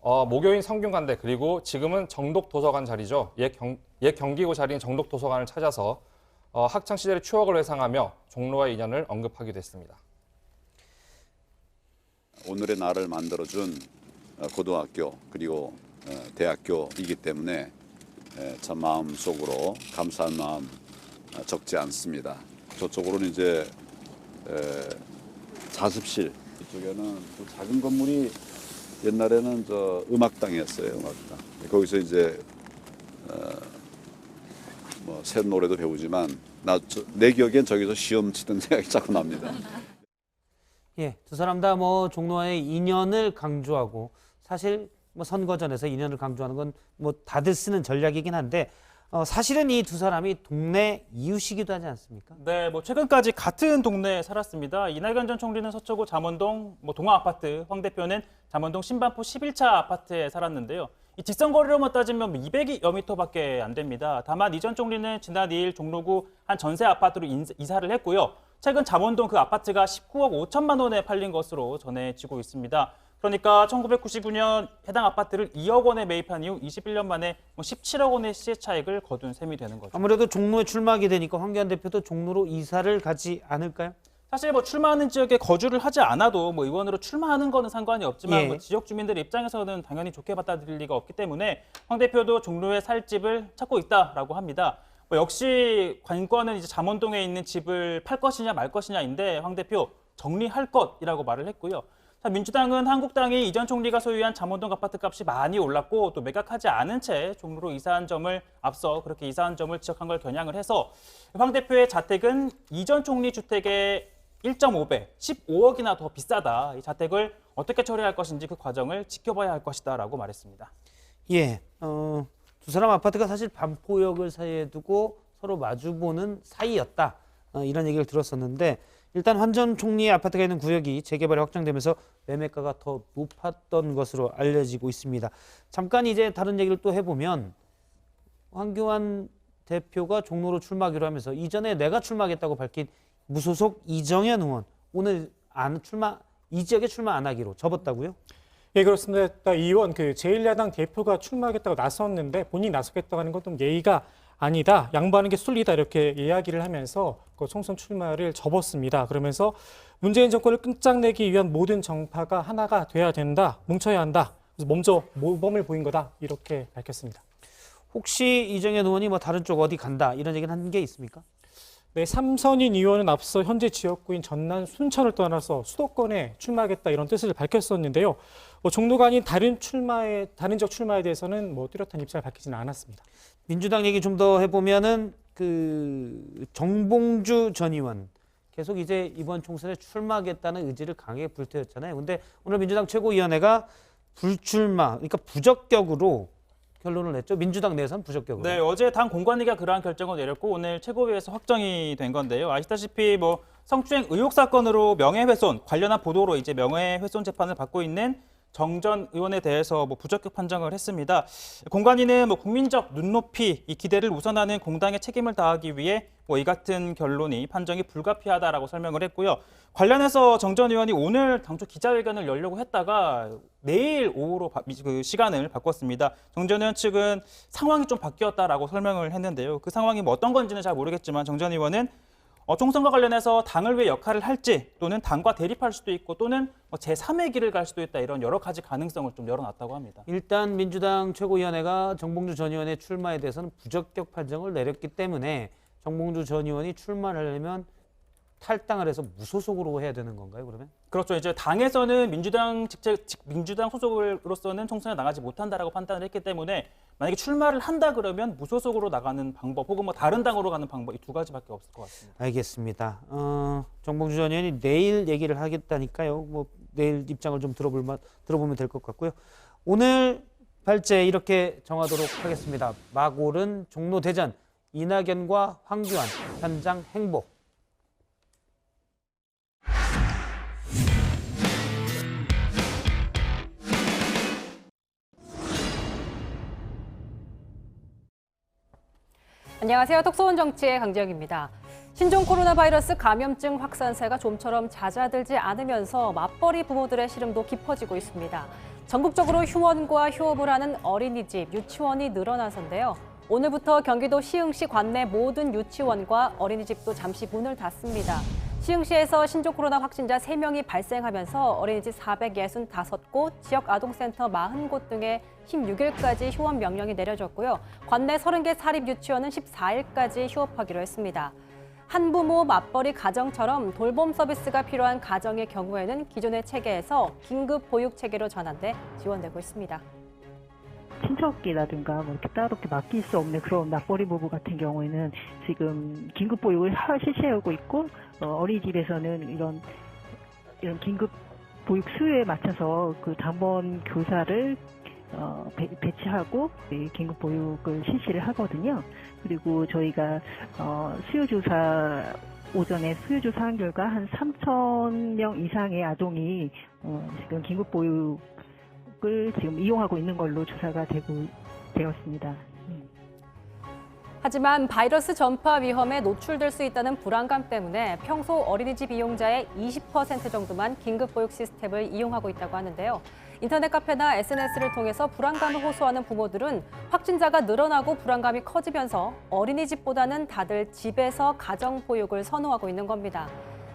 모교인 성균관대 그리고 지금은 정독도서관 자리죠. 옛 경기고 자리인 정독도서관을 찾아서 학창시절의 추억을 회상하며 종로와의 인연을 언급하기도 했습니다. 오늘의 나를 만들어준 고등학교 그리고 대학교이기 때문에 참 마음속으로 감사한 마음 적지 않습니다. 저쪽으로는 이제 자습실, 이쪽에는 또 작은 건물이 옛날에는 저 음악당이었어요. 음악당. 거기서 이제 뭐 새 노래도 배우지만 내 기억엔 저기서 시험 치던 생각이 자꾸 납니다. 예, 두 사람 다 뭐 종로와의 인연을 강조하고 사실 뭐 선거전에서 인연을 강조하는 건 뭐 다들 쓰는 전략이긴 한데 사실은 이 두 사람이 동네 이웃이기도 하지 않습니까? 네, 뭐 최근까지 같은 동네에 살았습니다. 이낙연 전 총리는 서초구 잠원동 동아 아파트, 황 대표는 잠원동 신반포 11차 아파트에 살았는데요. 이 직선거리로만 따지면 200여 미터밖에 안 됩니다. 다만 이 전 총리는 지난 2일 종로구 한 전세 아파트로 이사를 했고요. 최근 잠원동 그 아파트가 19억 5천만 원에 팔린 것으로 전해지고 있습니다. 그러니까 1999년 해당 아파트를 2억 원에 매입한 이후 21년 만에 17억 원의 시세 차익을 거둔 셈이 되는 거죠. 아무래도 종로에 출마하게 되니까 황교안 대표도 종로로 이사를 가지 않을까요? 사실 뭐 출마하는 지역에 거주를 하지 않아도 뭐 의원으로 출마하는 거는 상관이 없지만 예. 뭐 지역 주민들 입장에서는 당연히 좋게 받아들일 리가 없기 때문에 황 대표도 종로에 살 집을 찾고 있다라고 합니다. 뭐 역시 관건은 이제 잠원동에 있는 집을 팔 것이냐 말 것이냐인데 황 대표 정리할 것이라고 말을 했고요. 자, 민주당은 한국당이 이 전 총리가 소유한 잠원동 아파트 값이 많이 올랐고 또 매각하지 않은 채 종로로 이사한 점을 앞서 그렇게 이사한 점을 지적한 걸 겨냥을 해서 황 대표의 자택은 이 전 총리 주택의 1.5배, 15억이나 더 비싸다. 이 자택을 어떻게 처리할 것인지 그 과정을 지켜봐야 할 것이다라고 말했습니다. 예, 두 사람 아파트가 사실 반포역을 사이에 두고 서로 마주보는 사이였다. 이런 얘기를 들었었는데 일단 황 전 총리의 아파트가 있는 구역이 재개발이 확정되면서 매매가가 더 높았던 것으로 알려지고 있습니다. 잠깐 이제 다른 얘기를 또 해보면 황교안 대표가 종로로 출마하기로 하면서 이전에 내가 출마하겠다고 밝힌 무소속 이정현 의원 오늘 이 지역에 출마 안 하기로 접었다고요? 예, 그렇습니다. 이 의원 제1야당 대표가 출마하겠다고 나섰는데 본인이 나서겠다고 하는 건 좀 예의가 아니다, 양보하는 게 순리다 이렇게 이야기를 하면서 그 총선 출마를 접었습니다. 그러면서 문재인 정권을 끝장내기 위한 모든 정파가 하나가 돼야 된다, 뭉쳐야 한다. 그래서 먼저 모범을 보인 거다 이렇게 밝혔습니다. 혹시 이정현 의원이 뭐 다른 쪽 어디 간다 이런 얘기는 한 게 있습니까? 네, 삼선인 의원은 앞서 현재 지역구인 전남 순천을 떠나서 수도권에 출마하겠다 이런 뜻을 밝혔었는데요. 종로가 아닌 다른 지역 출마에 대해서는 뚜렷한 입장을 밝히지는 않았습니다. 민주당 얘기 좀 더 해보면은 정봉주 전 의원 계속 이제 이번 총선에 출마하겠다는 의지를 강하게 불태웠잖아요. 근데 오늘 민주당 최고위원회가 불출마, 그러니까 부적격으로 결론을 냈죠. 민주당 내에서는 부적격으로. 네, 어제 당 공관위가 그러한 결정을 내렸고 오늘 최고위에서 확정이 된 건데요. 아시다시피 성추행 의혹 사건으로 명예훼손 관련한 보도로 이제 명예훼손 재판을 받고 있는 정 전 의원에 대해서 부적격 판정을 했습니다. 공관위는 국민적 눈높이, 이 기대를 우선하는 공당의 책임을 다하기 위해 이 같은 판정이 불가피하다라고 설명을 했고요. 관련해서 정 전 의원이 오늘 당초 기자회견을 열려고 했다가 내일 오후로 시간을 바꿨습니다. 정 전 의원 측은 상황이 좀 바뀌었다라고 설명을 했는데요. 그 상황이 어떤 건지는 잘 모르겠지만 정 전 의원은 총선과 관련해서 당을 왜 역할을 할지 또는 당과 대립할 수도 있고 또는 제3의 길을 갈 수도 있다 이런 여러 가지 가능성을 좀 열어놨다고 합니다. 일단 민주당 최고위원회가 정봉주 전 의원의 출마에 대해서는 부적격 판정을 내렸기 때문에 정봉주 전 의원이 출마를 하려면 탈당을 해서 무소속으로 해야 되는 건가요, 그러면? 그렇죠. 이제 당에서는 민주당 소속으로서는 총선에 나가지 못한다라고 판단을 했기 때문에 만약에 출마를 한다 그러면 무소속으로 나가는 방법 혹은 다른 당으로 가는 방법 이 두 가지밖에 없을 것 같습니다. 알겠습니다. 정봉주 전 의원이 내일 얘기를 하겠다니까요. 내일 입장을 좀 들어보면 될 것 같고요. 오늘 발제 이렇게 정하도록 하겠습니다. 막오른 종로대전 이낙연과 황교안 현장 행보. 안녕하세요. 톡소원 정치의 강지영입니다. 신종 코로나 바이러스 감염증 확산세가 좀처럼 잦아들지 않으면서 맞벌이 부모들의 시름도 깊어지고 있습니다. 전국적으로 휴원과 휴업을 하는 어린이집, 유치원이 늘어나서인데요. 오늘부터 경기도 시흥시 관내 모든 유치원과 어린이집도 잠시 문을 닫습니다. 시흥시에서 신종 코로나 확진자 3명이 발생하면서 어린이집 465곳, 지역 아동센터 40곳 등에 16일까지 휴원 명령이 내려졌고요. 관내 30개 사립 유치원은 14일까지 휴업하기로 했습니다. 한부모 맞벌이 가정처럼 돌봄 서비스가 필요한 가정의 경우에는 기존의 체계에서 긴급 보육 체계로 전환돼 지원되고 있습니다. 친척이라든가 이렇게 따로 이렇게 맡길 수 없는 그런 맞벌이 부부 같은 경우에는 지금 긴급 보육을 실시하고 있고 어린이집에서는 이런 긴급 보육 수요에 맞춰서 그 담원 교사를 배치하고 긴급 보육을 실시를 하거든요. 그리고 저희가 오전에 수요조사한 결과 한 3,000명 이상의 아동이 지금 긴급 보육을 지금 이용하고 있는 걸로 조사가 되었습니다. 하지만 바이러스 전파 위험에 노출될 수 있다는 불안감 때문에 평소 어린이집 이용자의 20% 정도만 긴급보육 시스템을 이용하고 있다고 하는데요. 인터넷 카페나 SNS를 통해서 불안감을 호소하는 부모들은 확진자가 늘어나고 불안감이 커지면서 어린이집보다는 다들 집에서 가정보육을 선호하고 있는 겁니다.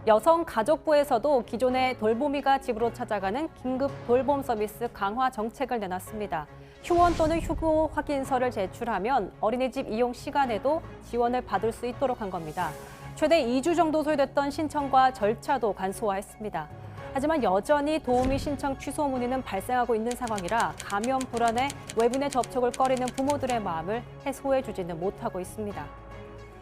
여성가족부에서도 기존의 돌보미가 집으로 찾아가는 긴급 돌봄 서비스 강화 정책을 내놨습니다. 휴원 또는 휴고 확인서를 제출하면 어린이집 이용 시간에도 지원을 받을 수 있도록 한 겁니다. 최대 2주 정도 소요됐던 신청과 절차도 간소화했습니다. 하지만 여전히 도우미 신청 취소 문의는 발생하고 있는 상황이라 감염 불안에 외부인의 접촉을 꺼리는 부모들의 마음을 해소해주지는 못하고 있습니다.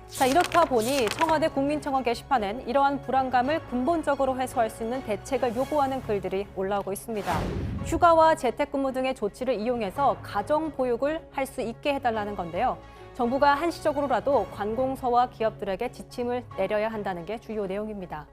자, 이렇다 보니 청와대 국민청원 게시판엔 이러한 불안감을 근본적으로 해소할 수 있는 대책을 요구하는 글들이 올라오고 있습니다. 휴가와 재택근무 등의 조치를 이용해서 가정보육을 할 수 있게 해달라는 건데요. 정부가 한시적으로라도 관공서와 기업들에게 지침을 내려야 한다는 게 주요 내용입니다.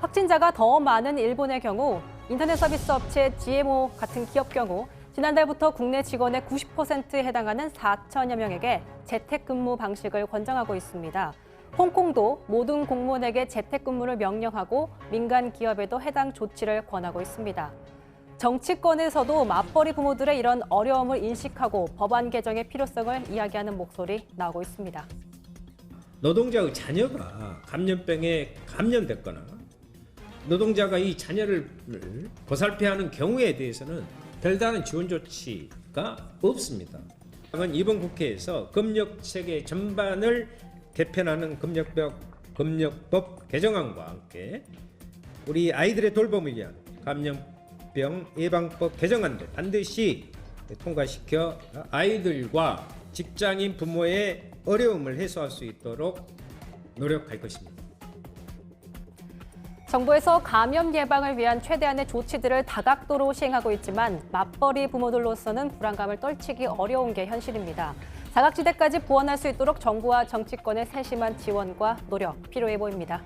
확진자가 더 많은 일본의 경우 인터넷 서비스 업체 GMO 같은 기업 경우 지난달부터 국내 직원의 90%에 해당하는 4천여 명에게 재택근무 방식을 권장하고 있습니다. 홍콩도 모든 공무원에게 재택근무를 명령하고 민간 기업에도 해당 조치를 권하고 있습니다. 정치권에서도 맞벌이 부모들의 이런 어려움을 인식하고 법안 개정의 필요성을 이야기하는 목소리 나오고 있습니다. 노동자의 자녀가 감염병에 감염됐거나 노동자가 이 자녀를 보살펴야 하는 경우에 대해서는 별다른 지원 조치가 없습니다. 이번 국회에서 검역체계 전반을 개편하는 검역법 개정안과 함께 우리 아이들의 돌봄을 위한 감염병 예방법 개정안도 반드시 통과시켜 아이들과 직장인 부모의 어려움을 해소할 수 있도록 노력할 것입니다. 정부에서 감염 예방을 위한 최대한의 조치들을 다각도로 시행하고 있지만 맞벌이 부모들로서는 불안감을 떨치기 어려운 게 현실입니다. 사각지대까지 보완할 수 있도록 정부와 정치권의 세심한 지원과 노력 필요해 보입니다.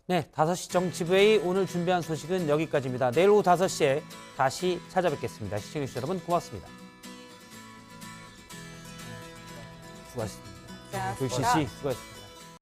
네, 5시 정치부회의 오늘 준비한 소식은 여기까지입니다. 내일 오후 5시에 다시 찾아뵙겠습니다. 시청해주신 여러분 고맙습니다. 수고하셨습니다. 조익신 씨 수고하셨습니다.